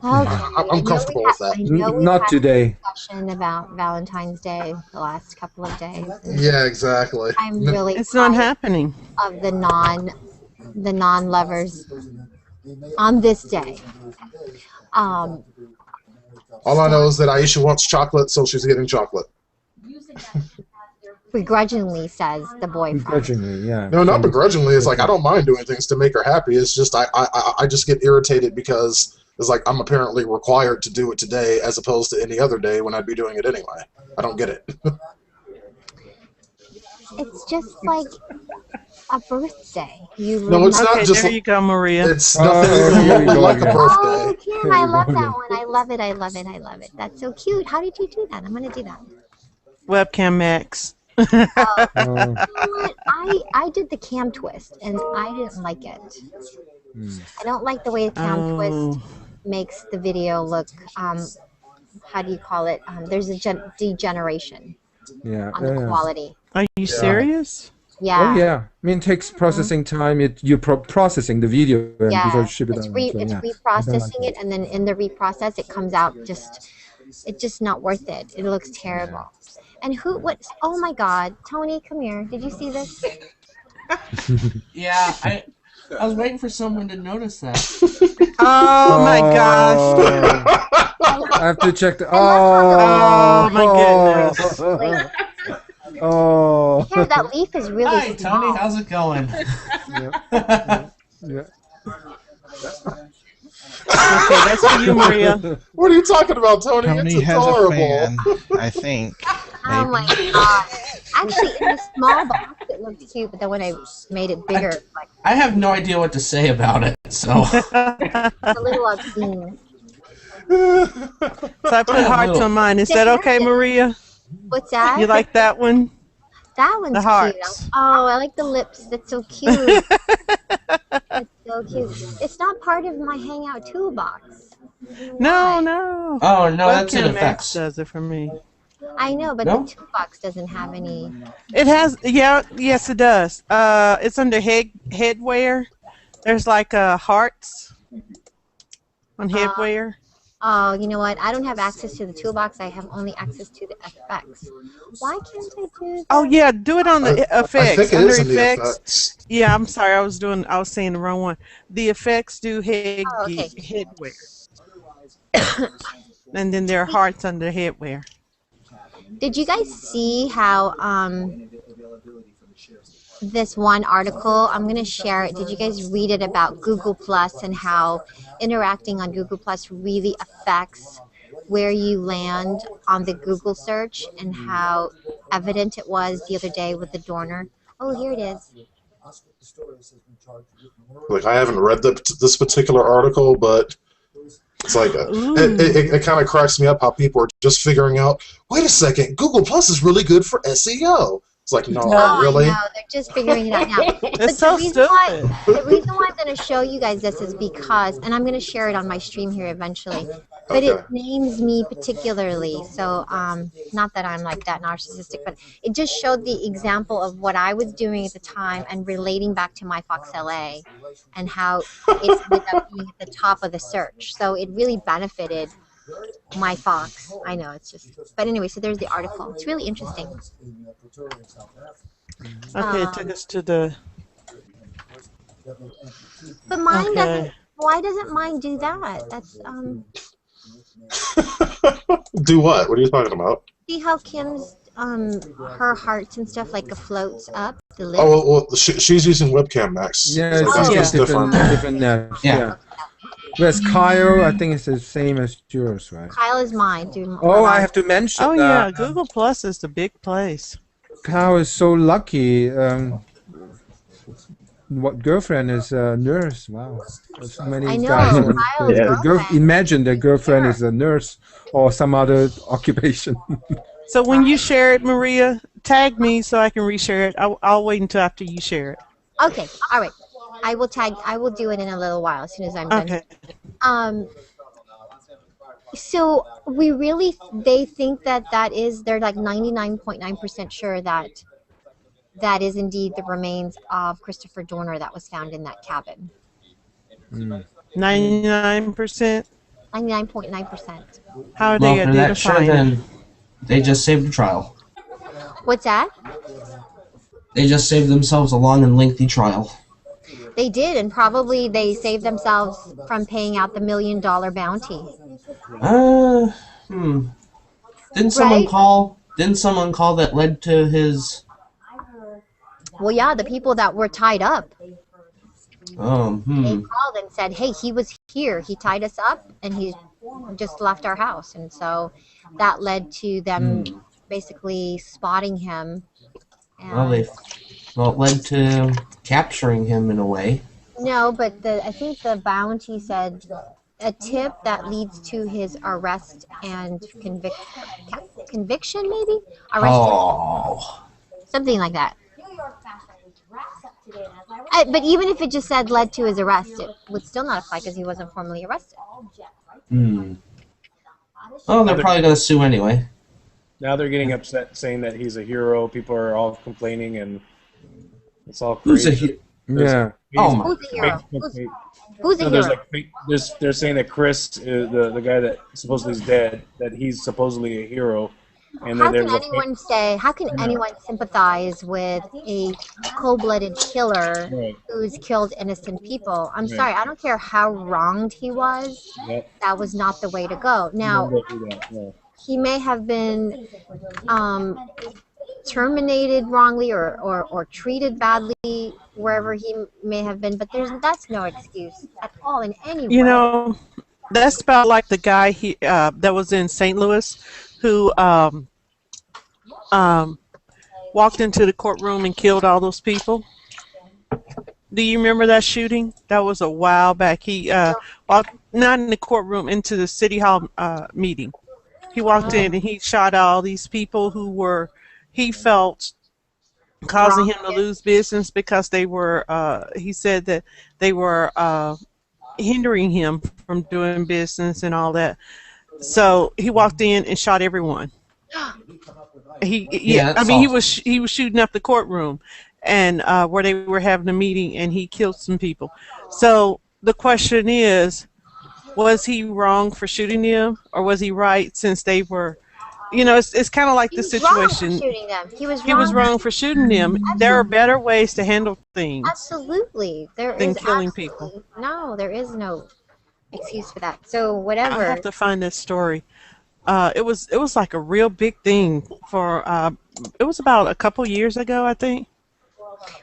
Okay. I'm comfortable with that. I know we've Not had today. a discussion about Valentine's Day the last couple of days. Yeah, exactly. I'm really It's not tired happening. of the non-lovers on this day. Um, All I know is that Aisha wants chocolate, so she's getting chocolate. begrudgingly says the boyfriend. Begrudgingly, yeah. No, not begrudgingly. It's like I don't mind doing things to make her happy. It's just I just get irritated because it's like I'm apparently required to do it today as opposed to any other day when I'd be doing it anyway. I don't get it. It's just like a birthday. No, it's not Okay, just. there you go, Maria. It's nothing remotely like a birthday. Oh, Kim, I love that one. I love it. I love it. I love it. That's so cute. How did you do that? I'm gonna do that. Webcam Max. You know what? I did the cam twist and I didn't like it. I don't like the way the cam twist makes the video look. How do you call it? There's a degeneration on the quality. Are you serious? Yeah. Oh yeah. I mean, it takes processing time. You're processing the video and before you ship it It's out. reprocessing it, and then in the reprocess, it comes out it's just not worth it. It looks terrible. And oh my God, Tony, come here. Did you see this? Yeah, I was waiting for someone to notice that. Oh my gosh. I have to check the. Oh my goodness. Oh. Yeah, that leaf is really Hi, small. Tony. How's it going? Yeah. Okay, that's for you, Maria. What are you talking about, Tony? Tony It's has adorable. a fan, I think. Oh my God. Actually, in the small box, it looked cute, but then when I made it bigger, it's like I have no idea what to say about it. So. it's a little obscene. So I put hearts on mine. Is that okay, Maria? What's that? You like that one? That one's The cute. hearts. Oh, I like the lips. That's so cute. That's so cute. It's not part of my Hangout toolbox. No, no. Oh no, that's in Webcam Max effects. does it for me. I know, but No? the toolbox doesn't have any. It has, yes, it does. It's under headwear. There's like hearts on headwear. Oh, you know what? I don't have access to the toolbox. I have only access to the effects. Why can't I do that? Oh yeah, do it on the effects. I think it under is in the effects. effects. Yeah, I'm sorry. I was saying the wrong one. The effects do okay. headwear. And then there are hearts under headwear. Did you guys see how this one article, I'm going to share it. Did you guys read it about Google Plus and how interacting on Google Plus really affects where you land on the Google search and how evident it was the other day with the Dorner? Oh, here it is. Like I haven't read this particular article, but it's like it kind of cracks me up how people are just figuring out. Wait a second, Google Plus is really good for SEO. It's like no, really. I know, they're just figuring it out now. It's so stupid. The reason why I'm going to show you guys this is because, and I'm going to share it on my stream here eventually, but it names me particularly. So, not that I'm like that narcissistic, but it just showed the example of what I was doing at the time and relating back to my Fox LA and how it ended up being at the top of the search. So it really benefited my Fox. I know, it's just, but anyway, so there's the article. It's really interesting. Okay, it took us to the. But mine doesn't. Why doesn't mine do that? That's Do what? What are you talking about? See how Kim's her hearts and stuff like floats up the lips. Oh well, she's using Webcam Max. Yeah, so it's that's different. different. Different. Yeah. Whereas Kyle, I think it's the same as yours, right? Kyle is mine. Oh, I have to mention. Oh yeah, Google Plus is the big place. Kyle is so lucky. What girlfriend is a nurse? Wow, so I many know, guys want Kyle's girlfriend. imagine their girlfriend Sure. is a nurse or some other occupation. So when you share it, Maria, tag me so I can reshare it. I'll wait until after you share it. Okay, all right. I will do it in a little while as soon as I'm done. Okay. So they think that they're like 99.9% sure that that is indeed the remains of Christopher Dorner that was found in that cabin. 99%. 99.9%. How are Well, they if they're that sure, identifying it? then they just saved the trial. What's that? They just saved themselves a long and lengthy trial. They did, and probably they saved themselves from paying out the $1 million bounty. Didn't someone Right? call? Didn't someone call that led to his? Well, yeah, the people that were tied up. They called and said, "Hey, he was here. He tied us up, and he just left our house." And so that led to them basically spotting him. And Well, it led to capturing him in a way. no, but I think the bounty said a tip that leads to his arrest and conviction, maybe arrest, something like that. But even if it just said led to his arrest, it would still not apply because he wasn't formally arrested. Well, they're probably going to sue anyway. Now they're getting upset, saying that he's a hero. People are all complaining, and it's all crazy. Who's a hero? Yeah. Oh my. Who's a hero? Who's a No, hero? they're saying that Chris, the guy that supposedly is dead, that he's supposedly a hero, and How then can anyone say? How can anyone sympathize with a cold-blooded killer who's killed innocent people? I'm sorry. I don't care how wronged he was. That was not the way to go. Now, he may have been terminated wrongly or treated badly wherever he may have been, but that's no excuse at all in any way. You know, that's about like the guy that was in St. Louis who walked into the courtroom and killed all those people. Do you remember that shooting? That was a while back. He walked not in the courtroom, into the city hall meeting. He walked in and he shot all these people who were, he felt, causing him to lose business because they were, he said that they were hindering him from doing business and all that. So he walked in and shot everyone. He was shooting up the courtroom and where they were having a meeting, and he killed some people. So the question is, was he wrong for shooting them, or was he right since they were, it's kind of like the situation. He was wrong for shooting them. There are better ways to handle things. Absolutely. Than killing people. No, there is no excuse for that. So whatever. I have to find this story. It was like a real big thing for it was about a couple years ago, I think.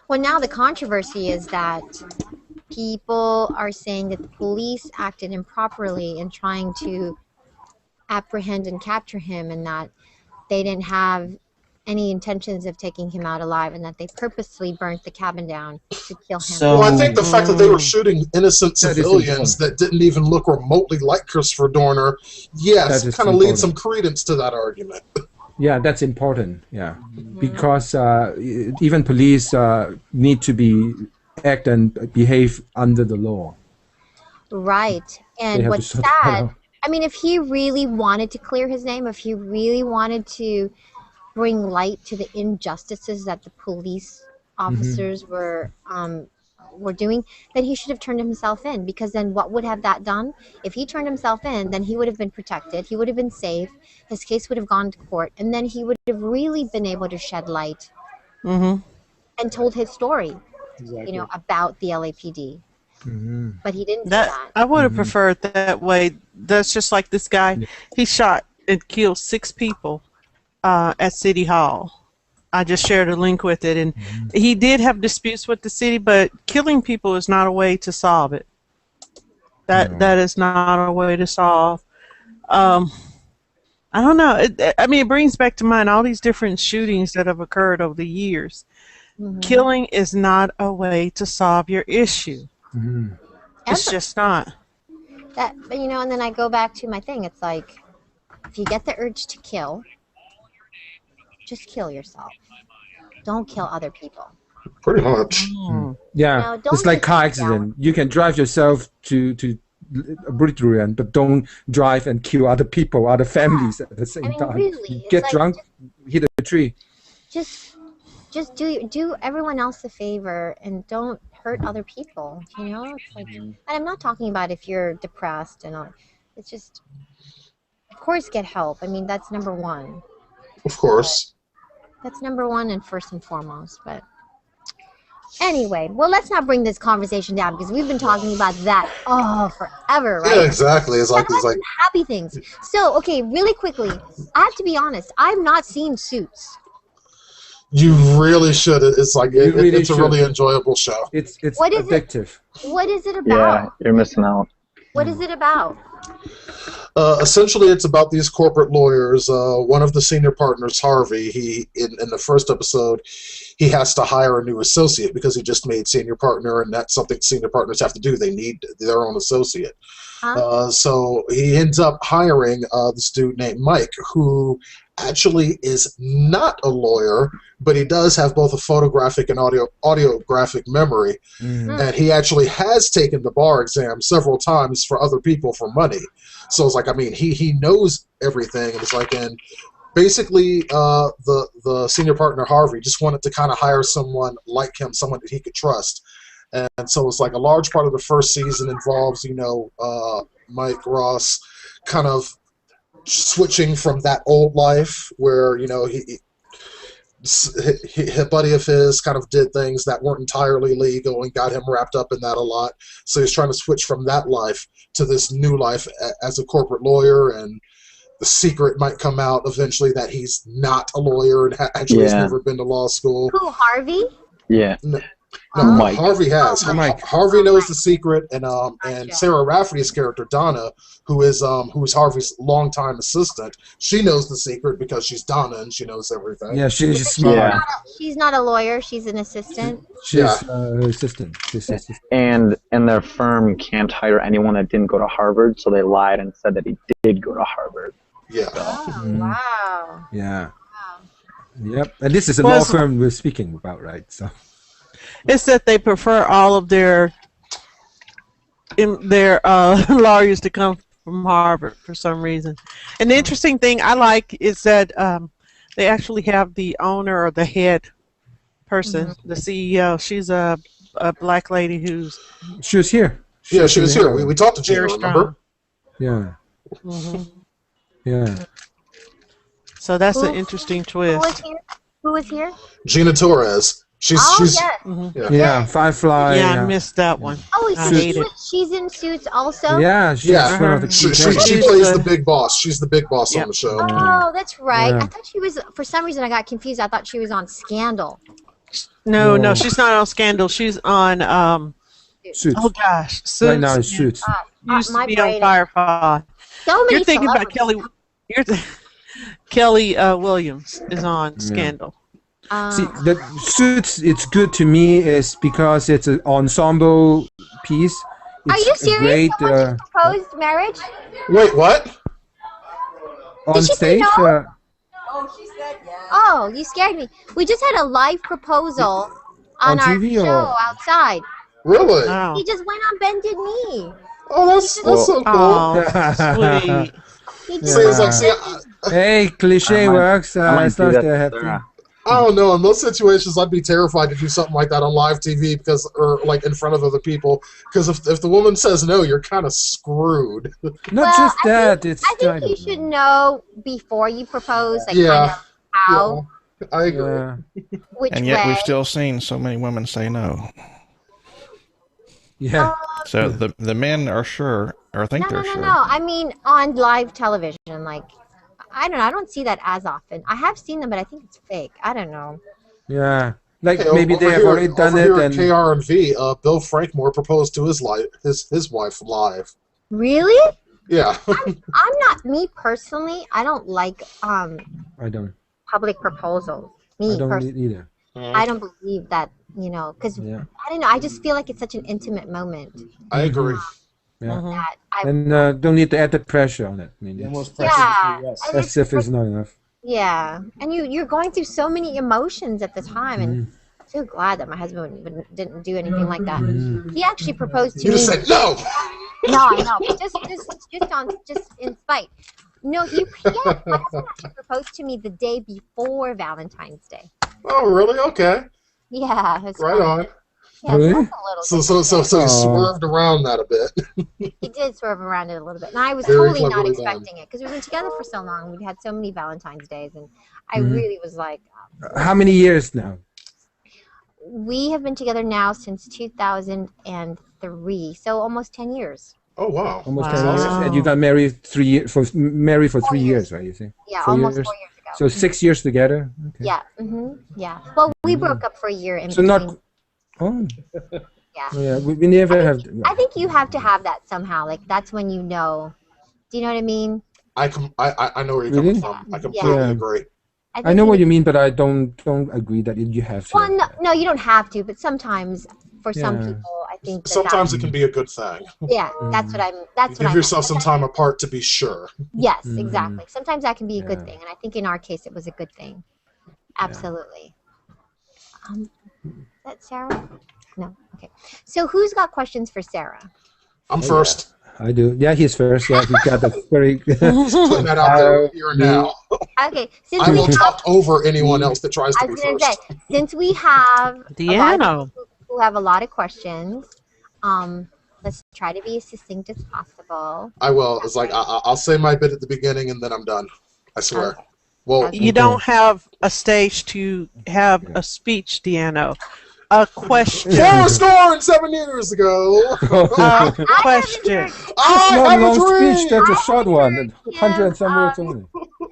Well, now the controversy is that people are saying that the police acted improperly in trying to apprehend and capture him, and that they didn't have any intentions of taking him out alive, and that they purposely burnt the cabin down to kill him. Well, I think the fact that they were shooting innocent civilians that didn't even look remotely like Christopher Dorner, yes, kind of leads some credence to that argument. Yeah, that's important. Yeah, because even police need to act and behave under the law. Right. And what's sad, I mean, if he really wanted to clear his name, if he really wanted to bring light to the injustices that the police officers were doing, then he should have turned himself in, because then what would have that done? If he turned himself in, then he would have been protected, he would have been safe, his case would have gone to court, and then he would have really been able to shed light and told his story, about the LAPD. But he didn't do that. I would have preferred that way. That's just like this guy. He shot and killed 6 people at City Hall. I just shared a link with it, and he did have disputes with the city, but killing people is not a way to solve it. That is not a way to solve. Um, I don't know. I mean, it brings back to mind all these different shootings that have occurred over the years. Killing is not a way to solve your issue. It's Ever. just not. That, you know, and then I go back to my thing. It's like, if you get the urge to kill, just kill yourself. Don't kill other people. Pretty much. Yeah, No, don't it's like just car sit accident. You can drive yourself to oblivion, but don't drive and kill other people, other families at the same time. Really, You it's get like, drunk, hit a tree. Just do everyone else a favor and don't hurt other people. You know, it's like, and I'm not talking about if you're depressed and all. It's just, of course, get help. I mean, that's number one. Of course. That's number one and first and foremost. But anyway, well, let's not bring this conversation down because we've been talking about that forever, right? Yeah, exactly. It's like happy things. So, okay, really quickly, I have to be honest. I've not seen Suits. you really should. It's like You really it's a should. really enjoyable show. It's What is it? addictive. What is it Yeah, about? you're missing out. What is it about? Essentially, it's about these corporate lawyers. One of the senior partners, Harvey, he in the first episode, he has to hire a new associate because he just made senior partner, and that's something senior partners have to do. They need their own associate. So he ends up hiring this dude named Mike, who actually is not a lawyer, but he does have both a photographic and audiographic memory. And he actually has taken the bar exam several times for other people for money. So it's like, I mean, he knows everything. And it's like, and basically the senior partner, Harvey, just wanted to kind of hire someone like him, someone that he could trust. And so it's like a large part of the first season involves, Mike Ross kind of switching from that old life where, a buddy of his kind of did things that weren't entirely legal and got him wrapped up in that a lot. So he's trying to switch from that life to this new life as a corporate lawyer, and the secret might come out eventually that he's not a lawyer and actually has never been to law school. Who, Harvey? Yeah. No, Mike. Harvey has. Harvey knows the secret, and Sarah Rafferty's character Donna, who's Harvey's longtime assistant, she knows the secret because she's Donna and she knows everything. Yeah, she's smart. Yeah. She's not a lawyer. She's an assistant. She's her assistant. And their firm can't hire anyone that didn't go to Harvard, so they lied and said that he did go to Harvard. Yeah. Wow. Yeah. Yep. And this is a law firm we're speaking about, right? So. It's that they prefer all of their lawyers to come from Harvard for some reason. And the interesting thing I like is that they actually have the owner or the head person, the CEO. She's a black lady who's... She was here. She was here. We talked to Gina, remember? Yeah. Yeah. So that's an interesting twist. Who was here? Gina Torres. She's yeah, Firefly. Yeah, I missed that one. Oh, I hate it. She's in Suits also? Yeah, she's one of the key she plays the big boss. She's the big boss on the show. Oh, that's right. Yeah. I thought she was, for some reason I got confused. I thought she was on Scandal. No, she's not on Scandal. She's on Suits. Oh gosh, Suits. Right now it's Suits. Used to be on Firefly. So many You're thinking about Kelly. Kelly Williams is on Scandal. See, the Suits, it's good to me is because it's an ensemble piece. It's Are you serious? Great, Someone just proposed marriage? Wait, what? On Did she say stage? no? Oh, you scared me. We just had a live proposal on our TV show or? outside. Really? Wow. He just went on bended knee. Oh, that's so cool. Oh, sweet. He See, it's like, see, Hey, cliche works. It's not that happy. I don't know. In most situations, I'd be terrified to do something like that on live TV or like in front of other people. Because if the woman says no, you're kind of screwed. Not just that. I think you should know before you propose, like kind of how. Yeah, I agree. Which and yet way. we've still seen so many women say no. Yeah. So the men are sure or think they're sure. No. I mean, on live television, like, I don't know. I don't see that as often. I have seen them, but I think it's fake. I don't know. Yeah. Like Hey, maybe they over have here, already done over it, here at and KR&V, Bill Frankmore proposed to his wife live. Really? Yeah. I'm not, me personally, I don't like I don't. public proposals. I Me don't personally. need either. I don't believe that, because Yeah. I don't know, I just feel like it's such an intimate moment I agree. Yeah. that I, And don't need the added pressure on it. I mean, You it's almost press it to yeah, say yes. and as if it's not enough. yeah, and you're going through so many emotions at the time, and I'm so glad that my husband didn't do anything like that. He actually proposed to You me. just said no. No, I know, but just in spite. No, my husband actually proposed to me the day before Valentine's Day. Oh, really? Okay. Yeah, it's Right on. Yeah, Really? so that's a little So you swerved around that a bit. He did swerve around it a little bit, and I was Very totally not cleverly done. expecting it because we've been together for so long. We've had so many Valentine's days, and I really was like, How many years now? we have been together now since 2003, so almost 10 years. Oh wow. Almost Wow. 10 years. And you got married 3 years for 3 years, right? You say? Yeah, 4 almost years? 4 years ago. So 6 years together. Okay. Yeah, yeah. Well, we broke up for a year in So between. not. Oh. Yeah. Oh, yeah. We never have. I think you have to have that somehow. Like that's when you know. Do you know what I mean? I know where you're Really? coming from. I completely Yeah. agree. I know what you mean, but I don't agree that you have to. Well, no, you don't have to, but sometimes for some Yeah. people, I think that Sometimes it can be a good thing. Yeah, that's what I'm. That's what Give I yourself some time apart to be sure. Yes, exactly. Sometimes that can be a good Yeah. thing, and I think in our case it was a good thing. Absolutely. Is that Sarah? No. Okay. So who's got questions for Sarah? I'm first. I do. Yeah, he's first. Yeah, he got a very. Putting that out there here and now. Okay. Since I we will have, talk over anyone else that tries I to be was going to first. say, since we have a lot of Deanna. people who have a lot of questions, let's try to be as succinct as possible. I will. It's like I'll say my bit at the beginning and then I'm done. I swear. Well, You don't have a stage to have a speech, Deanna. A question. 407 years ago. A question. It's not a long speech. That's a short one. Yeah, 100 and some words only.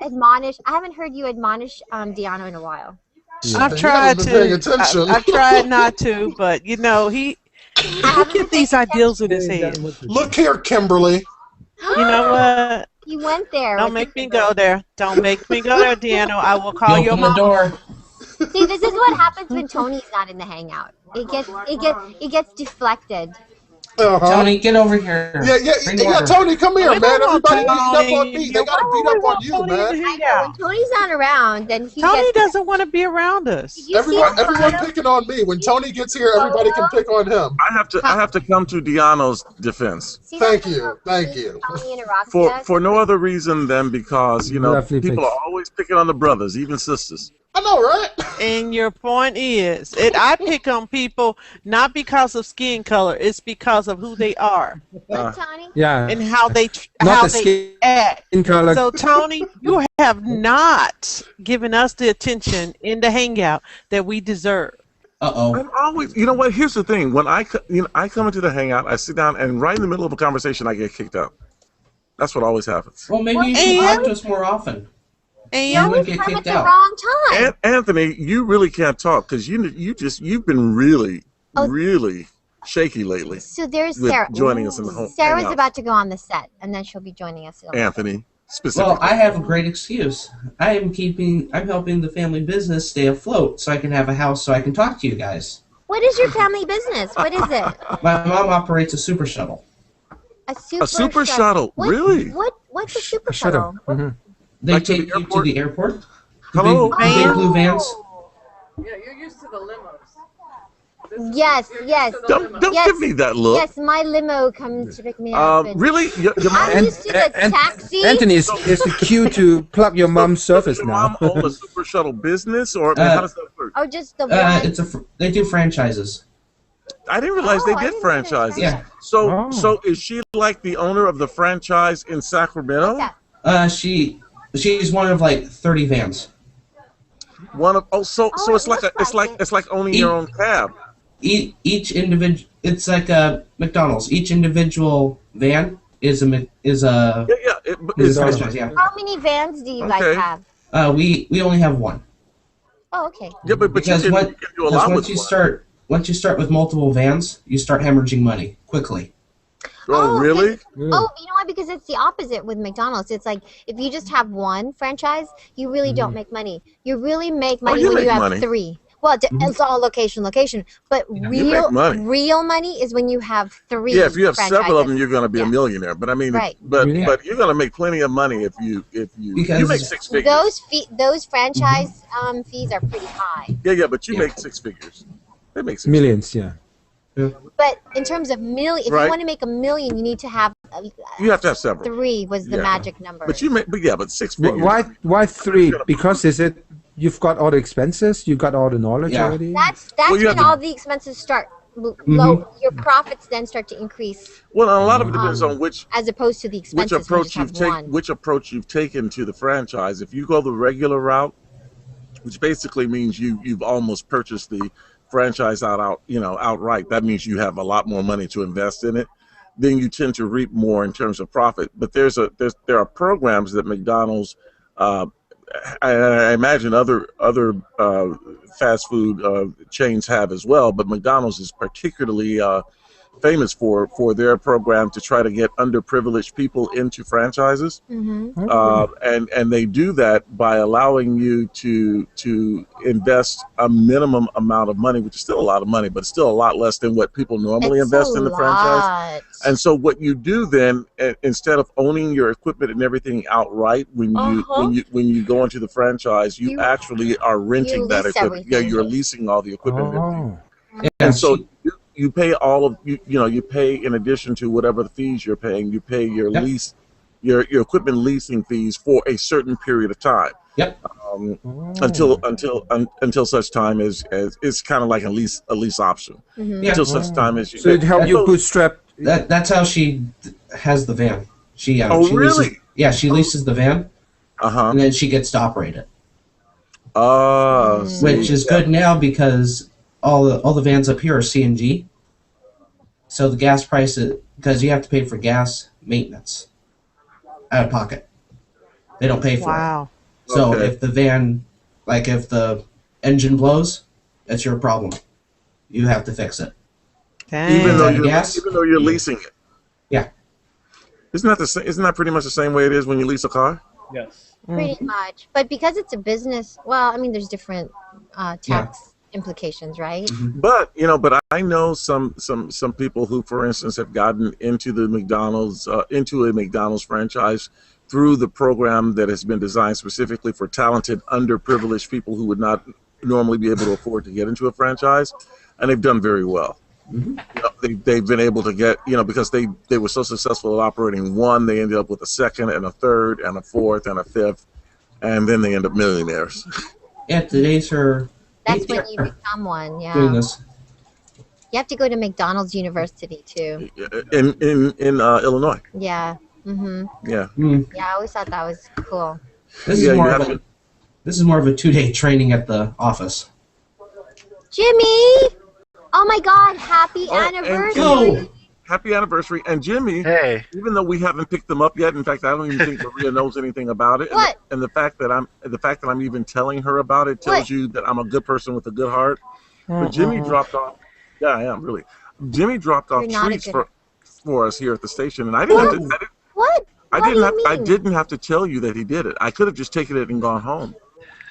Admonish. I haven't heard you admonish Deanna in a while. I've You tried haven't been paying to. attention. I've tried not to, but he get these ideals in his head. Look here, Kimberly. You know what? You went there. Don't with make me go there. Don't make me go there, Deanna. I will call your Open the mom. door. See, this is what happens when Tony's not in the hangout. It gets deflected. Tony, get over here. Bring order. Tony, come here, We man. don't want Everybody beating up on Tony. me. They gotta beat up on you, man. I know when Tony's not around, then he Tony gets. doesn't want to be around us. Did you see Everyone the photo? picking on me. When Tony gets here, everybody can pick on him. I have to come to Deanna's defense. See that Thank photo you, of thank me, you. Tony and Araxia? For no other reason than because Lovely people pics. are always picking on the brothers, even sisters. I know, right? And your point is, I pick on people not because of skin color, it's because of who they are What, Tony? Yeah. and how they Not the act. skin color. So Tony, you have not given us the attention in the hangout that we deserve. I'm always, you know what? Here's the thing: when I come into the hangout, I sit down, and right in the middle of a conversation, I get kicked out. That's what always happens. Well, maybe you should talk to us more often. And You would Come get at kicked the out. wrong time. Anthony, you really can't talk because you've been really shaky lately. So there's with Sarah. joining us in the home. Sarah's hangout. about to go on the set, and then she'll be joining us. In a little Anthony, specifically. Well, I have a great excuse. I'm helping the family business stay afloat so I can have a house so I can talk to you guys. What is your family business? What is it? My mom operates a super shuttle. A super shuttle? What, Really? What's a super shuttle? They Like to take the you to the airport. Hello? The big blue vans. Yeah, you're used to the limos. Yes. Don't yes, give me that look. Yes, my limo comes to pick me up. and- Really? Your mom, I'm used to the taxi. Anthony, is the cue to plug your mom's surface your now? mom own a super shuttle business, or how does that work? Oh, just the one. They do franchises. I didn't realize they did franchises. Yeah. So is she like the owner of the franchise in Sacramento? She's one of like 30 vans. So it's like owning your own cab. Each individual, it's like a McDonald's. Each individual van is a It's franchise. Yeah. How many vans do you guys have? We only have one. Oh, okay. Yeah, but Because you can do a lot once with you one. once you start with multiple vans, you start hemorrhaging money quickly. Oh, really? Oh, you know why? Because it's the opposite with McDonald's. It's like if you just have one franchise, you really don't make money. You really make money you when make you have money. 3. Well, it's all location. But You make money. real money is when you have 3. Yeah, if you have franchises. several of them, you're going to be a millionaire. But I mean, Right. but you're going to make plenty of money if you make 6 figures. Those franchise fees are pretty high. Yeah, but you make 6 figures. They make 6 Millions, yeah. But in terms of if you want to make $1 million, you need to have. You have to have several. 3 was the magic number. But you make, but 6 figures. Why 3? Because you've got all the expenses, you got all the knowledge already. That's when all the expenses start low. Your profits then start to increase. Well, a lot of it depends on as opposed to the expenses. Which approach you've taken to the franchise. If you go the regular route, which basically means you've almost purchased the franchise outright. That means you have a lot more money to invest in it. Then you tend to reap more in terms of profit. But there are programs that McDonald's, I imagine other fast food chains have as well. But McDonald's is particularly famous for their program to try to get underprivileged people into franchises. And they do that by allowing you to invest a minimum amount of money, which is still a lot of money, but it's still a lot less than what people normally invest in the franchise. And so what you do then, instead of owning your equipment and everything outright, when you go into the franchise, you actually are renting that equipment. Yeah, you're leasing all the equipment. And so you pay all of you pay in addition to whatever the fees you're paying, you pay your lease, your equipment leasing fees for a certain period of time. Until such time as it's kind of like a lease option. Until such time as you. So it help you bootstrap. That's how she has the van. She really? She leases the van, and then she gets to operate it. Which is good now because all the vans up here are CNG. So the gas price because you have to pay for gas maintenance out of pocket. They don't pay for it. So if the van, if the engine blows, that's your problem. You have to fix it. Even though you're leasing it. Yeah. Isn't that pretty much the same way it is when you lease a car? Yes. Pretty much. But because it's a business, well, I mean, there's different tax implications, right? But I know some people who, for instance, have gotten into the into a McDonald's franchise through the program that has been designed specifically for talented, underprivileged people who would not normally be able to afford to get into a franchise, and they've done very well. They've been able to get, because they were so successful at operating one, they ended up with a second and a third and a fourth and a fifth, and then they end up millionaires. Yeah, today's her. That's when you become one. Yeah. Doing this. You have to go to McDonald's University too. In Illinois. Yeah. Yeah. Yeah, I always thought that was cool. This is more of a 2-day training at the office. Jimmy! Oh my God! Happy anniversary! Happy anniversary! And Jimmy, even though we haven't picked them up yet, in fact, I don't even think Maria knows anything about it. What? And the fact that I'm even telling her about it tells you that I'm a good person with a good heart. But Jimmy dropped off. Yeah, I am really. Jimmy dropped off treats for us here at the station, and I didn't. I didn't have to tell you that he did it. I could have just taken it and gone home.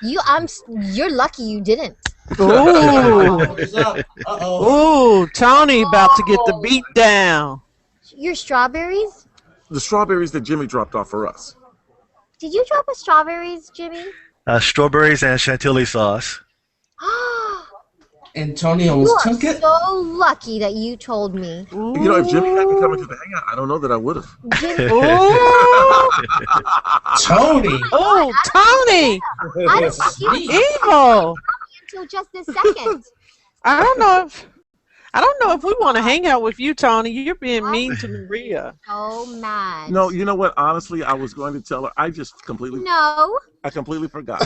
You're lucky you didn't. Ooh, Tony about to get the beat down. Your strawberries? The strawberries that Jimmy dropped off for us. Did you drop us strawberries, Jimmy? Strawberries and chantilly sauce. Antonio almost took it. So lucky that you told me. If Jimmy hadn't come into the hangout, I don't know that I would have. Tony. Oh, Tony. I didn't think you evil. Until just this second. I don't know if we want to hang out with you, Tony. You're being mean to Maria. So mad. No, you know what? Honestly, I was going to tell her. I just completely. No. I completely forgot.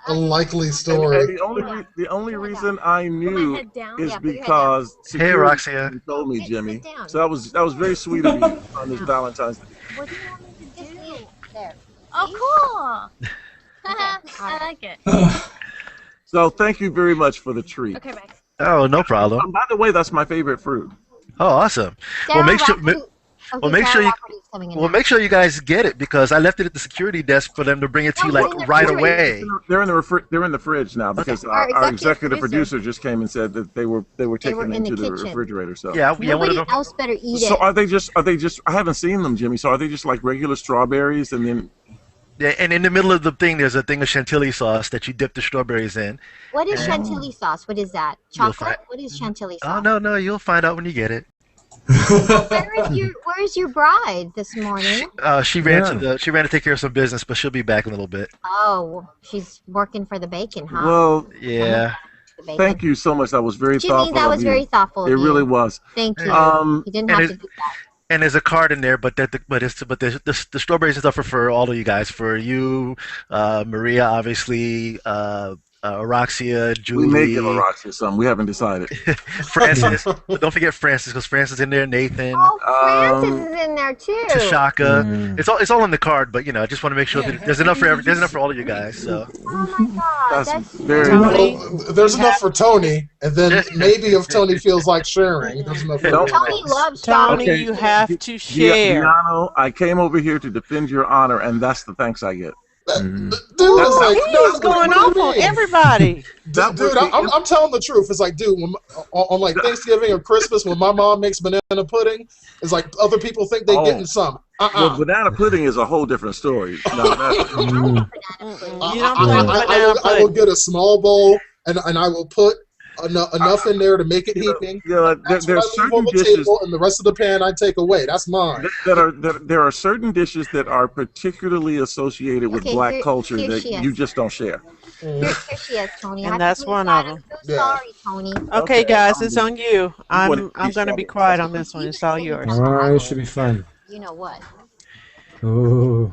A likely story. And the only reason I knew is because hey, Roxia told me, Jimmy. So that was very sweet of you on this Valentine's Day. What do you want me to do? There. Oh, cool. I like it. So thank you very much for the treat. Okay, bye. Oh, no problem. By the way, that's my favorite fruit. Oh, awesome. Sarah Well, make sure. Rafferty- Well, make Sarah sure you. Rafferty's coming in Well, now. make sure you guys get it because I left it at the security desk for them to bring it to you No, like put it in the right refrigerator. away. They're in the they're in the fridge now because Our our executive executive producer just came and said that they were taking in into the the kitchen. refrigerator. So Yeah, one Nobody of them. else better eat So it. are they just I haven't seen them, Jimmy. So are they just like regular strawberries and then Yeah, and in the middle of the thing, there's a thing of chantilly sauce that you dip the strawberries in. What is And chantilly sauce? What is that? You'll Chocolate? find- What is chantilly Oh sauce? no, you'll find out when you get it. Where's your bride this morning? She ran to take care of some business, but she'll be back in a little bit. Oh, she's working for the bacon, huh? well? Yeah. The bacon. Thank you so much. That was very Jimmy, thoughtful. that of was you. very thoughtful of It you. really was. Thank you. You didn't and have to it's- do that. And there's a card in there, but the strawberries and stuff are for all of you guys. For you, Maria, obviously, Araxia, Julie. We may give Araxia some. We haven't decided. Francis. But don't forget Francis, because Francis is in there. Nathan. Oh, Francis is in there too. Tashaka. It's all in the card, but I just want to make sure that there's enough for all of you guys. So. Oh my God, that's very Well, there's enough for Tony, and then maybe if Tony feels like sharing, there's enough for Tony loves Tony, strawberries. you have to share. Giano, I came over here to defend your honor, and that's the thanks I get. Dude, it's like, What's going on on everybody? Dude, I'm telling the truth. It's like, dude, on like Thanksgiving or Christmas, when my mom makes banana pudding, it's like other people think they're getting some. Well, banana pudding is a whole different story. No, I will get a small bowl, and I will put enough in there to make it heaping. That's there's what I leave certain on the dishes table, and the rest of the pan I take away. That's mine. there are certain dishes that are particularly associated with Okay, black culture here that she is. you just don't share. Here she is, Tony. I have And to that's leave one that. of them. I'm so sorry, Tony. Okay, guys, it's on you. I'm going to be quiet on this one. It's all yours. All right, it should be fun. You know what? Oh.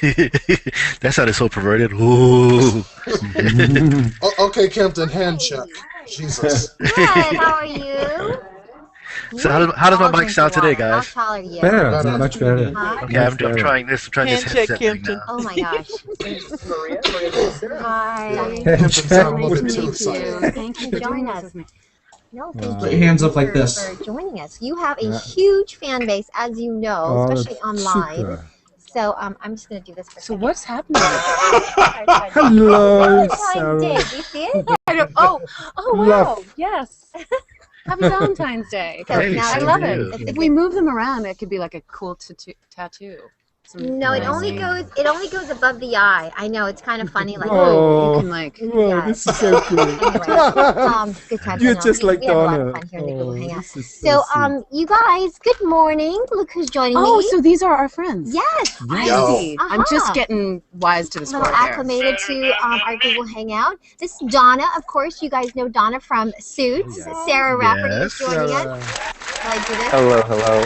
That sounded so perverted. Ooh. Okay, Kempton, hand check. Jesus. Good. How are you? So how does my mic sound today, guys? How tall are you? Better, much better. Huh? Okay, I'm trying this. I'm trying this Handshake, headset thing Kempton. now. Oh my gosh. Hi. Kempton sound a little bit Nice to too meet excited. you. Thank you for joining us. No, thank Put you your hands up like for- this. for joining us. You have a Yeah. huge fan base, as you know, Oh, especially that's online. super. So I'm just going to do this for a second. What's happening? Hello, Valentine's Sarah. Day. Do you see it? Oh wow! Love. Yes. Happy Valentine's Day. So now I it's love good. it. It's If good. we move them around, it could be like a cool tattoo. No, it only goes above the eye. I know it's kind of funny. Like, Oh, you can like. whoa, this is so cool. good times. You're I know. just like we have a lot Donna. of fun here in the Google Oh, Hangout. this is So, sweet. you guys, good morning. Look who's joining Oh, me. so these are our friends. Yes. I Yo. see. I'm just Uh-huh. getting wise to the A little sport there. acclimated to our Google Hangout. This is Donna, of course. You guys know Donna from Suits. Yes. Sarah Rafferty is Yes. joining us. Sarah. Will I do this? Hello.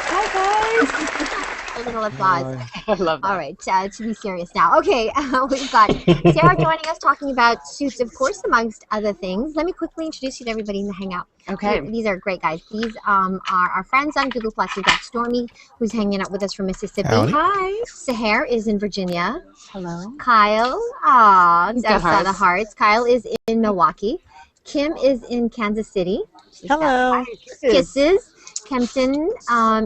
Hi guys. A little applause. I love that. All right, to be serious now. Okay, we've got Sarah joining us talking about Suits, of course, amongst other things. Let me quickly introduce you to everybody in the Hangout. Okay. These are great guys. These are our friends on Google Plus. We've got Stormy, who's hanging out with us from Mississippi. Howdy. Hi. Sahar is in Virginia. Hello. Kyle, He's I got saw the hearts. hearts. Kyle is in Milwaukee. Kim is in Kansas City. She's got Hello. Kisses. Kempton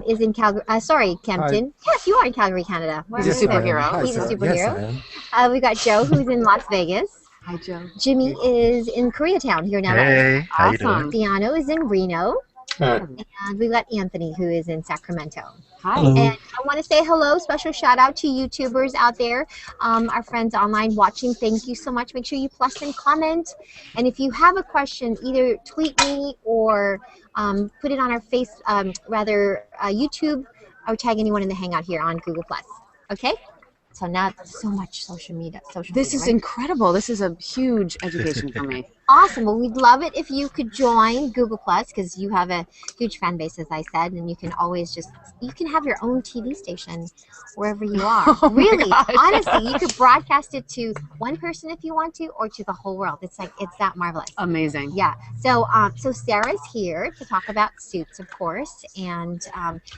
is in Calgary. Sorry, Kempton. Yes, you are in Calgary, Canada. He's a superhero. Hi, He's a Sarah. superhero. Yes, I am. We've got Joe, who's in Las Vegas. Hi Joe. Jimmy is in Koreatown here now. Hey, how you doing? Awesome. Piano is in Reno. Alright. And we've got Anthony, who is in Sacramento. Hi. Hello. And I want to say hello, special shout out to YouTubers out there, our friends online watching. Thank you so much. Make sure you plus and comment. And if you have a question, either tweet me or put it on our YouTube, or tag anyone in the Hangout here on Google Plus. Okay? So now so much social media. This is right? incredible. This is a huge education for me. Awesome. Well, we'd love it if you could join Google Plus because you have a huge fan base, as I said, and you can always you can have your own TV station wherever you are. Oh my Really, gosh. honestly, you could broadcast it to one person if you want to, or to the whole world. It's that marvelous. Amazing. Yeah. So, so Sarah's here to talk about Suits, of course, and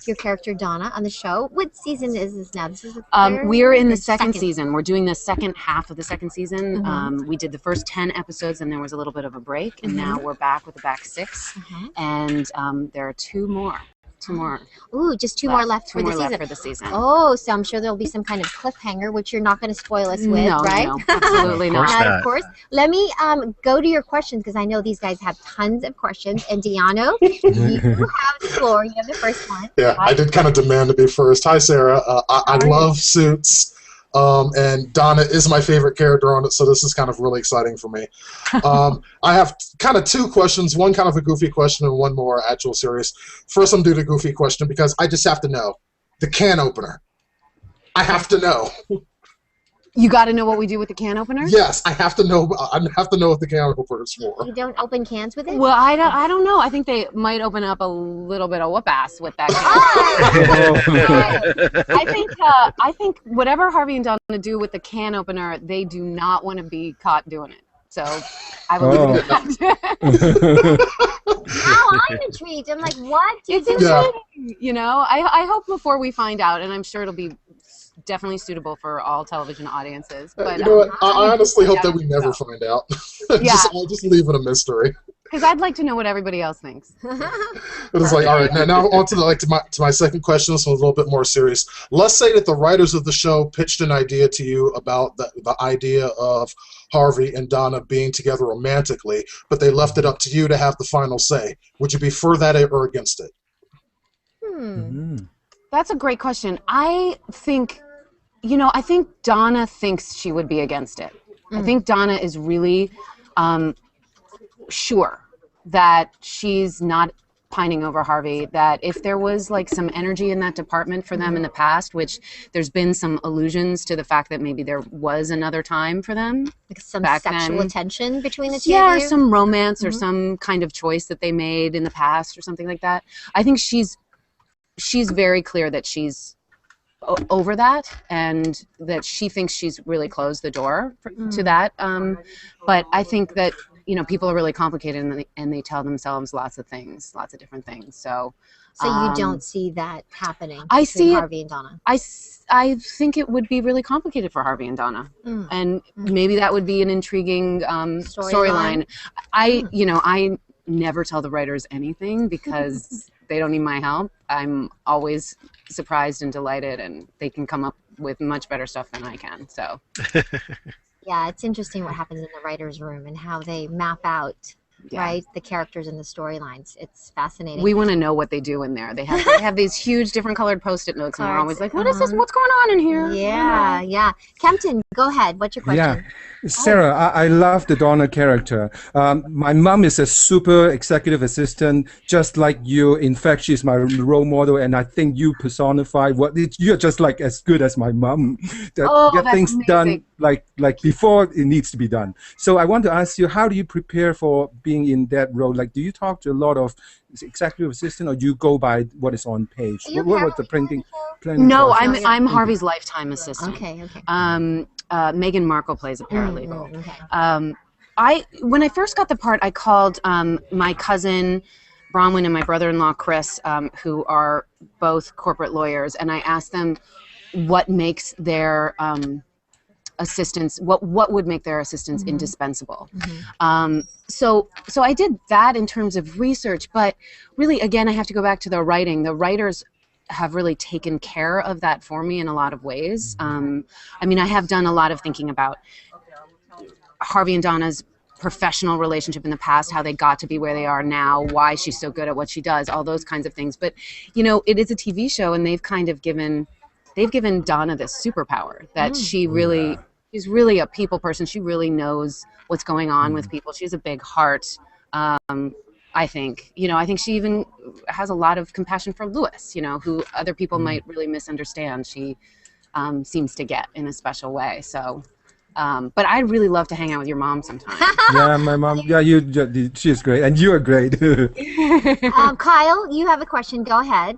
your character Donna on the show. What season is this now? This is the third. We're in the or second season. We're doing the second half of the second season. Mhm. We did the first 10 episodes, and there was a little bit of a break, and now we're back with the back 6, and there are two more. Ooh, just two more left Two for the more left season. for the season. Oh, so I'm sure there'll be some kind of cliffhanger, which you're not going to spoil us with, No, right? no, absolutely Of course not. not. Of course. Let me go to your questions because I know these guys have tons of questions. And Diano, you have the floor. You have the first one. Yeah, I did kind of demand to be first. Hi, Sarah. I love Suits. And Donna is my favorite character on it, so this is kind of really exciting for me. I have kind of two questions, one kind of a goofy question and one more actual serious. First, I'm doing a goofy question because I just have to know. The can opener. I have to know. You got to know what we do with the can opener? Yes, I have to know. I have to know what the can opener is for. You don't open cans with it? Well, I don't know. I think they might open up a little bit of whoop ass with that. I think whatever Harvey and Donna do with the can opener, they do not want to be caught doing it. So I will leave it at that. Now I'm intrigued. I'm like, what? It's intriguing. You know, I hope before we find out, and I'm sure it'll be definitely suitable for all television audiences. But You know what? I honestly hope that we never find out. I'll just leave it a mystery. Because I'd like to know what everybody else thinks. It was like, all right, now on to my second question. This one's a little bit more serious. Let's say that the writers of the show pitched an idea to you about the idea of Harvey and Donna being together romantically, but they left it up to you to have the final say. Would you be for that or against it? That's a great question. I think Donna thinks she would be against it. I think Donna is really sure that she's not pining over Harvey, that if there was like some energy in that department for them in the past, which there's been some allusions to the fact that maybe there was another time for them. Like some back sexual then. tension between the two Yeah, of or you? some romance or some kind of choice that they made in the past or something like that. I think she's very clear that she's over that and that she thinks she's really closed the door to that. But I think that, people are really complicated and they tell themselves lots of different things. So you don't see that happening I between see Harvey and Donna? I think it would be really complicated for Harvey and Donna. And maybe that would be an intriguing storyline. I never tell the writers anything because they don't need my help. I'm always surprised and delighted, and they can come up with much better stuff than I can. So, yeah, it's interesting what happens in the writer's room and how they map out right the characters and the storylines. It's fascinating. We want to know what they do in there. They have these huge different colored Post-it notes, and we're always like, "What is this? What's going on in here?" Yeah. Kempton, go ahead. What's your question? Yeah, Sarah, I love the Donna character. My mom is a super executive assistant, just like you. In fact, she's my role model, and I think you personify you're just like as good as my mom. Get things done like before it needs to be done. So I want to ask you, how do you prepare for being in that role? Like, do you talk to a lot of executive assistant, or do you go by what is on page? What was the planning? No, process? I'm Harvey's lifetime assistant. Okay. Meghan Markle plays a paralegal. When I first got the part, I called my cousin Bronwyn and my brother-in-law Chris, who are both corporate lawyers, and I asked them what makes their assistants, what would make their assistants indispensable. So I did that in terms of research, but really, again, I have to go back to the writing. The writers have really taken care of that for me in a lot of ways. I have done a lot of thinking about Harvey and Donna's professional relationship in the past, how they got to be where they are now, why she's so good at what she does, all those kinds of things. But, it is a TV show, and they've given Donna this superpower that she's really a people person. She really knows what's going on with people. She has a big heart. I think she even has a lot of compassion for Louis, who other people might really misunderstand. She seems to get in a special way. So But I'd really love to hang out with your mom sometime. Yeah, my mom. Yeah, she's great, and you are great. Kyle, you have a question. Go ahead.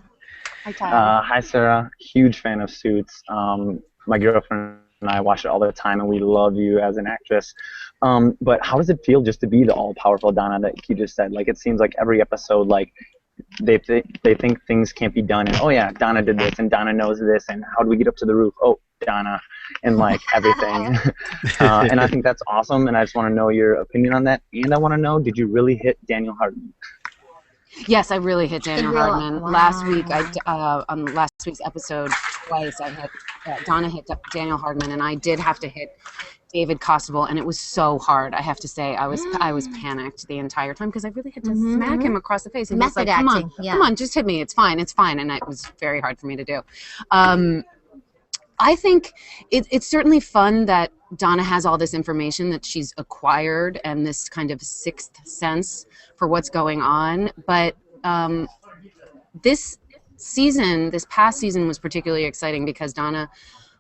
Hi, Kyle. Hi, Sarah. Huge fan of Suits. My girlfriend and I watch it all the time, and we love you as an actress. But how does it feel just to be the all-powerful Donna that you just said? Like, it seems like every episode, like, they think things can't be done, and oh yeah, Donna did this, and Donna knows this, and how do we get up to the roof? Oh, Donna, and like everything. And I think that's awesome, and I just want to know your opinion on that. And I want to know, did you really hit Daniel Hardman? Yes, I really hit Daniel In real Hardman. life. Last week, on last week's episode, twice I hit Donna hit Daniel Hardman, and I did have to hit David Costabile, and it was so hard. I have to say, I was panicked the entire time because I really had to smack him across the face. And he was like, Method "Come acting, on, yeah. come on, just hit me. It's fine, and it was very hard for me to do. I think it's certainly fun that Donna has all this information that she's acquired and this kind of sixth sense for what's going on. But this past season was particularly exciting because Donna,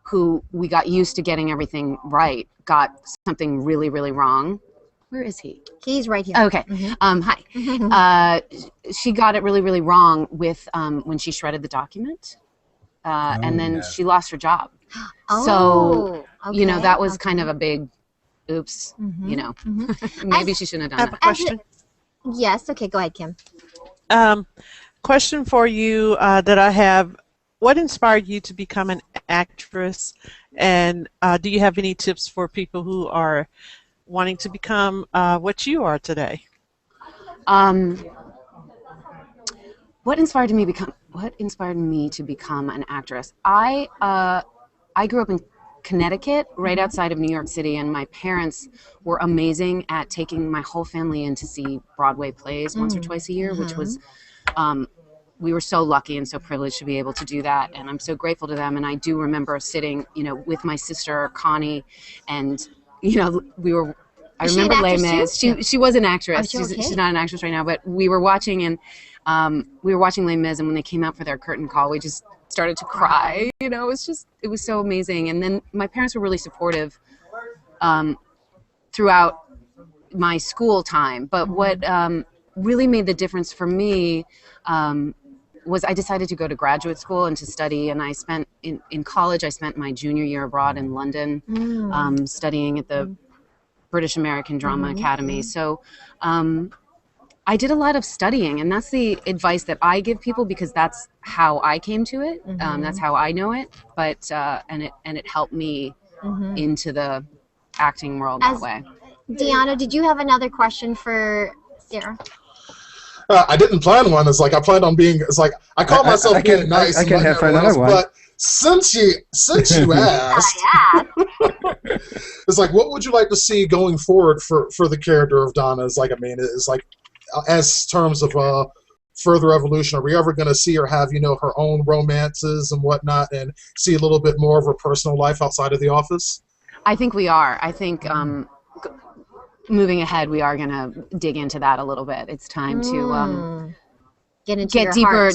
who we got used to getting everything right, got something really, really wrong. Where is he? He's right here. Okay. Hi. She got it really, really wrong with when she shredded the document. And then she lost her job. So, that was kind of a big oops, maybe she shouldn't have done that. Question. Yes. Okay. Go ahead, Kim. Question for you that I have. What inspired you to become an actress? And do you have any tips for people who are wanting to become what you are today? What inspired me to become an actress? I grew up in Connecticut, right outside of New York City, and my parents were amazing at taking my whole family in to see Broadway plays once or twice a year, which was we were so lucky and so privileged to be able to do that, and I'm so grateful to them. And I do remember sitting, with my sister Connie, and I remember Les Mis. She was an actress. She's not an actress right now, but we were watching, and we were watching Les Mis, and when they came out for their curtain call, we just started to cry. It was so amazing. And then my parents were really supportive throughout my school time. But what really made the difference for me was I decided to go to graduate school and to study. And I spent in college, I spent my junior year abroad in London studying at the British American Drama Academy. So I did a lot of studying, and that's the advice that I give people because that's how I came to it. That's how I know it. But and it helped me into the acting world that way. Deanna, did you have another question for Sarah? I didn't plan one. It's like I planned on being. It's like I call myself being nice. I can have another one. But since you asked, it's like, what would you like to see going forward for the character of Donna? It's like, I mean, it's like, as terms of further evolution, are we ever going to see her have her own romances and whatnot, and see a little bit more of her personal life outside of the office? I think we are. I think moving ahead, we are going to dig into that a little bit. It's time to get deeper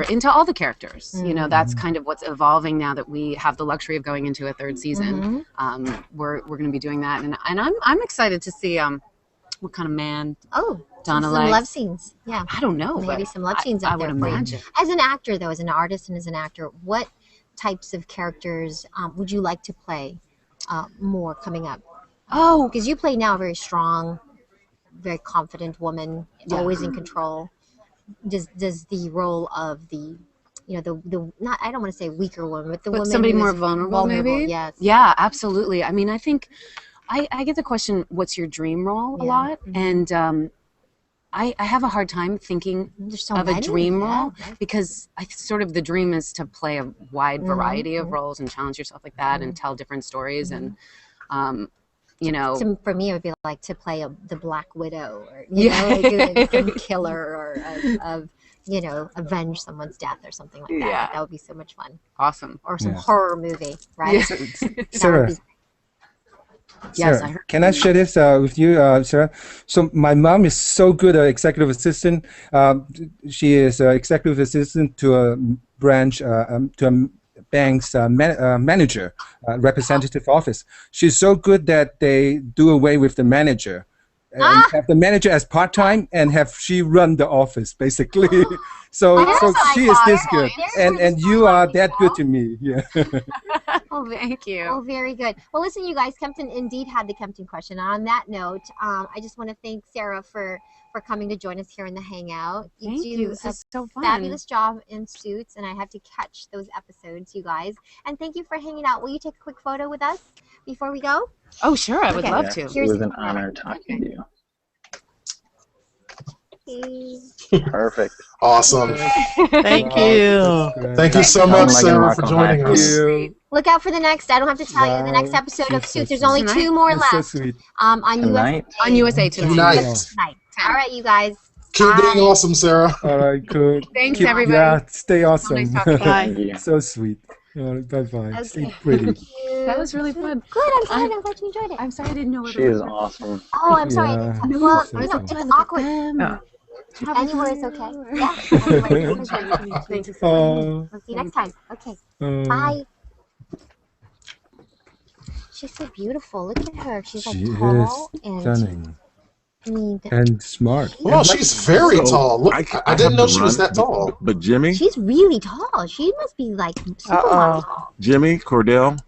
into all the characters. That's kind of what's evolving now that we have the luxury of going into a third season. We're going to be doing that, and I'm excited to see what kind of man Donna likes. Some love scenes. Yeah, I don't know. Maybe some love scenes. I would imagine. As an actor, though, as an artist and as an actor, what types of characters would you like to play more coming up? Oh, because you play now a very strong, very confident woman, always in control. Does the role of the not, I don't want to say weaker woman, but woman somebody more vulnerable, maybe? Yes. Yeah, absolutely. I mean, I think I get the question, what's your dream role a lot? And I have a hard time thinking of a dream role because the dream is to play a wide variety of roles and challenge yourself like that and tell different stories and So for me, it would be like to play the Black Widow, or like some killer, or avenge someone's death or something like that. Yeah. That would be so much fun. Awesome. Or some horror movie, right? Sarah. Yes, Sarah, can I share this with you, Sarah? So my mom is so good at executive assistant. She is executive assistant to a branch, to a bank's manager, representative office. She's so good that they do away with the manager. And have the manager as part-time and have she run the office basically. so she is this good, and you are that good to me. Yeah. Oh, thank you. Oh, very good. Well, listen, you guys, Kempton indeed had the Kempton question. And on that note, I just want to thank Sarah for coming to join us here in the Hangout. Thank you. This is so fun. Fabulous job in Suits, and I have to catch those episodes, you guys. And thank you for hanging out. Will you take a quick photo with us before we go? Oh, sure. I would love to. It was an honor talking to you. Perfect. Awesome. Thank you. Thank you so much, Sarah, for joining us. Look out for the next. I don't have to tell you the next episode of Suits. There's only 2 more left. So sweet. On USA tonight. All right, you guys. Keep being awesome, Sarah. All right, good. Thanks, everybody. Yeah, stay awesome. Nice So sweet. Bye-bye. Okay. Stay pretty. That was really fun. Good. I'm glad you enjoyed it. I'm sorry I didn't know what She is awesome. Oh, I'm sorry. Yeah. Well, So it's fun. awkward. Yeah. Anywhere is okay. Yeah. Thank you. We'll see you next time. Okay. Bye. She's so beautiful. Look at her. She's like She tall is and stunning I mean, and smart. Well, she's very tall. Look, I didn't know she was that tall. But Jimmy, she's really tall. She must be like super tall. Jimmy, Cordell,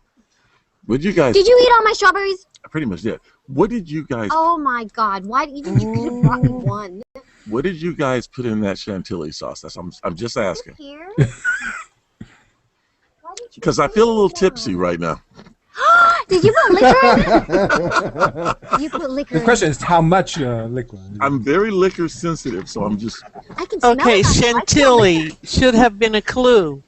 what did you guys? Did you eat all my strawberries? I pretty much did. What did you guys? Oh my God! Why didn't you brought me one? What did you guys put in that chantilly sauce? I'm just asking. Here? Because I feel a little tipsy right now. Did you put liquor in it? You put liquor. The question is how much liquor. I'm very liquor sensitive, so I'm just. I can smell Okay, it. chantilly should have been a clue.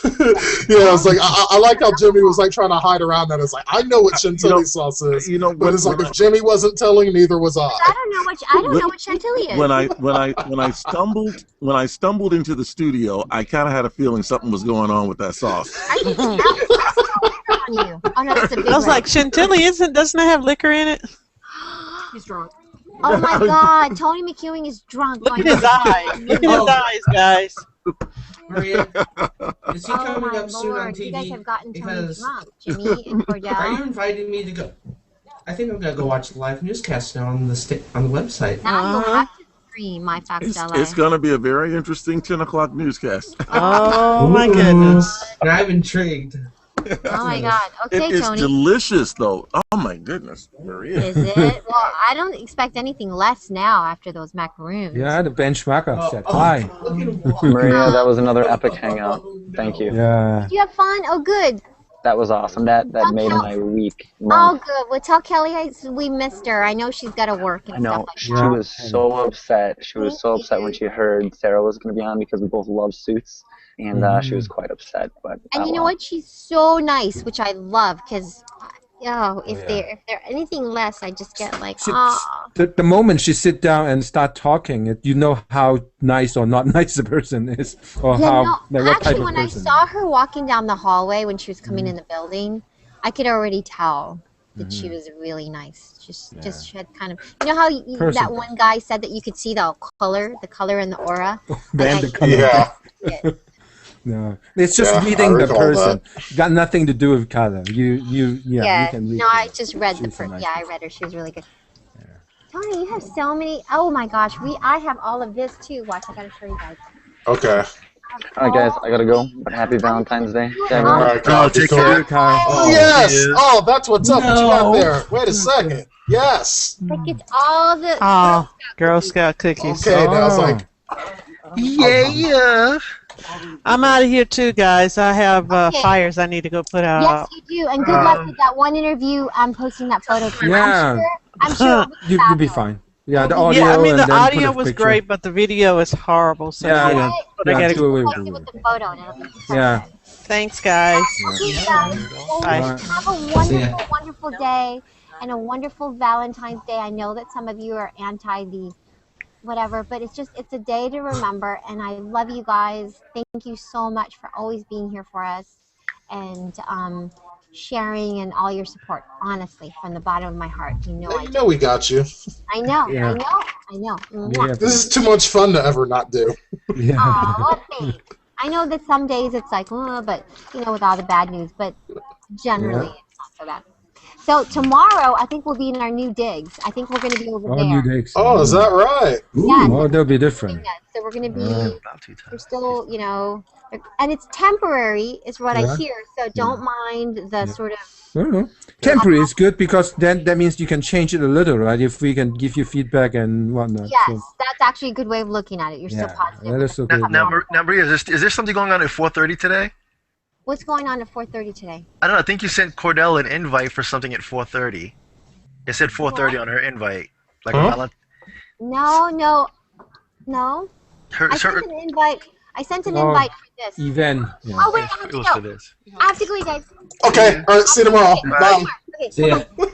Yeah, it's like I like how Jimmy was like trying to hide around that. It's like I know what chantilly sauce is, but it's like if Jimmy wasn't telling, neither was I. I don't know what chantilly is. When I stumbled into the studio, I kind of had a feeling something was going on with that sauce. I can smell it on you. Oh no, that's a big I was red. like, chantilly doesn't it have liquor in it? He's drunk. Oh my God, Tony McEwing is drunk. Look at his eyes. Look at his eyes, guys. Maria, is he Oh coming my up soon on Lord, TV? you guys have gotten Tony Because drunk. Jimmy and are you Cordell. inviting me to go? I think I'm gonna go watch the live newscast now on the website. Now you'll have to stream my Factella. It's going to be a very interesting 10 o'clock newscast. Oh my goodness. And I'm intrigued. Oh my God. Okay, It is Tony. delicious, though. Oh my goodness, Maria. Is it? Well, I don't expect anything less now after those macaroons. Yeah, the benchmarker set high. Maria, that was another epic hangout. Thank you. Yeah. Did you have fun? Oh, good. That was awesome. That made my week. Oh, Month. good. Well, tell Kelly we missed her. I know she's got to work and I know. stuff like She that. was so upset. She was so upset when she heard Sarah was going to be on because we both love Suits. And she was quite upset. But And you know what? She's so nice, which I love, because if they're anything less, I just get like, The moment she sit down and start talking, you know how nice or not nice the person is, or how like, what type actually, of when I person. saw her walking down the hallway when she was coming in the building, I could already tell that she was really nice. Just she had kind of, you know how that one guy said that you could see the color and the aura. And the color. Yeah. No, it's just Yeah, reading I the recall person. Got nothing to do with color. You can read. No, I just read the She's a nice I read her. She was really good. Tony, you have so many. Oh my gosh, I have all of this too. Watch, I gotta show you guys. Okay. All right, guys, I gotta go. But happy Valentine's Day. to All everyone. right, Kyle, take cool. care. Oh, yes. Oh, that's what's up. What you got there? Wait a second. Yes. Like it's all the. Oh, Girl Scout cookies. Okay, now it's like. Yeah. I'm out of here too, guys. I have Okay. fires I need to go put out. Yes, you do. And good luck with that one interview. I'm posting that photo. Yeah. I'm sure it'll be You'll be fabulous. fine. Yeah, the audio. Yeah, I mean and the then put audio a was picture. great, but the video is horrible. So Yeah, yeah, yeah. I gotta do away Post with it it. with the photo, and it'll be perfect. Yeah. Thanks, guys. Okay, you guys. Well, Bye. have a wonderful, wonderful day and a wonderful Valentine's Day. I know that some of you are anti the whatever, but it's a day to remember, and I love you guys. Thank you so much for always being here for us and sharing and all your support, honestly, from the bottom of my heart. You know I You know we got you. I know. Yeah. Mwah. This is too much fun to ever not do. Yeah. Aw, thanks. I know that some days it's like, oh, but with all the bad news, but generally Yeah. it's not so bad. So tomorrow, I think we'll be in our new digs. I think we're going to be over Oh, new there. digs. Oh, is that right? Yes, Oh, they'll be different. so we're going to be. About 2 We're times. still, and it's temporary, is what I Yeah. hear. So don't mind the Yeah. sort of. No. Temporary is good because then that means you can change it a little, right? If we can give you feedback and whatnot. Yes, So, that's actually a good way of looking at it. You're so yeah, positive. that is so Now, good. now, Yeah. Now, Maria, is there something going on at 4:30 today? What's going on at 4:30 today? I don't know. I think you sent Cordell an invite for something at 4:30. It said 4:30 on her invite, like a Valentine. No. Her, I sent an invite. I sent an Oh, invite for this. event. Yeah. Oh wait, I have it to was for go. this. I have to go, you guys. Okay, all right, see you tomorrow. Bye. Bye. Okay, See ya. bye-bye.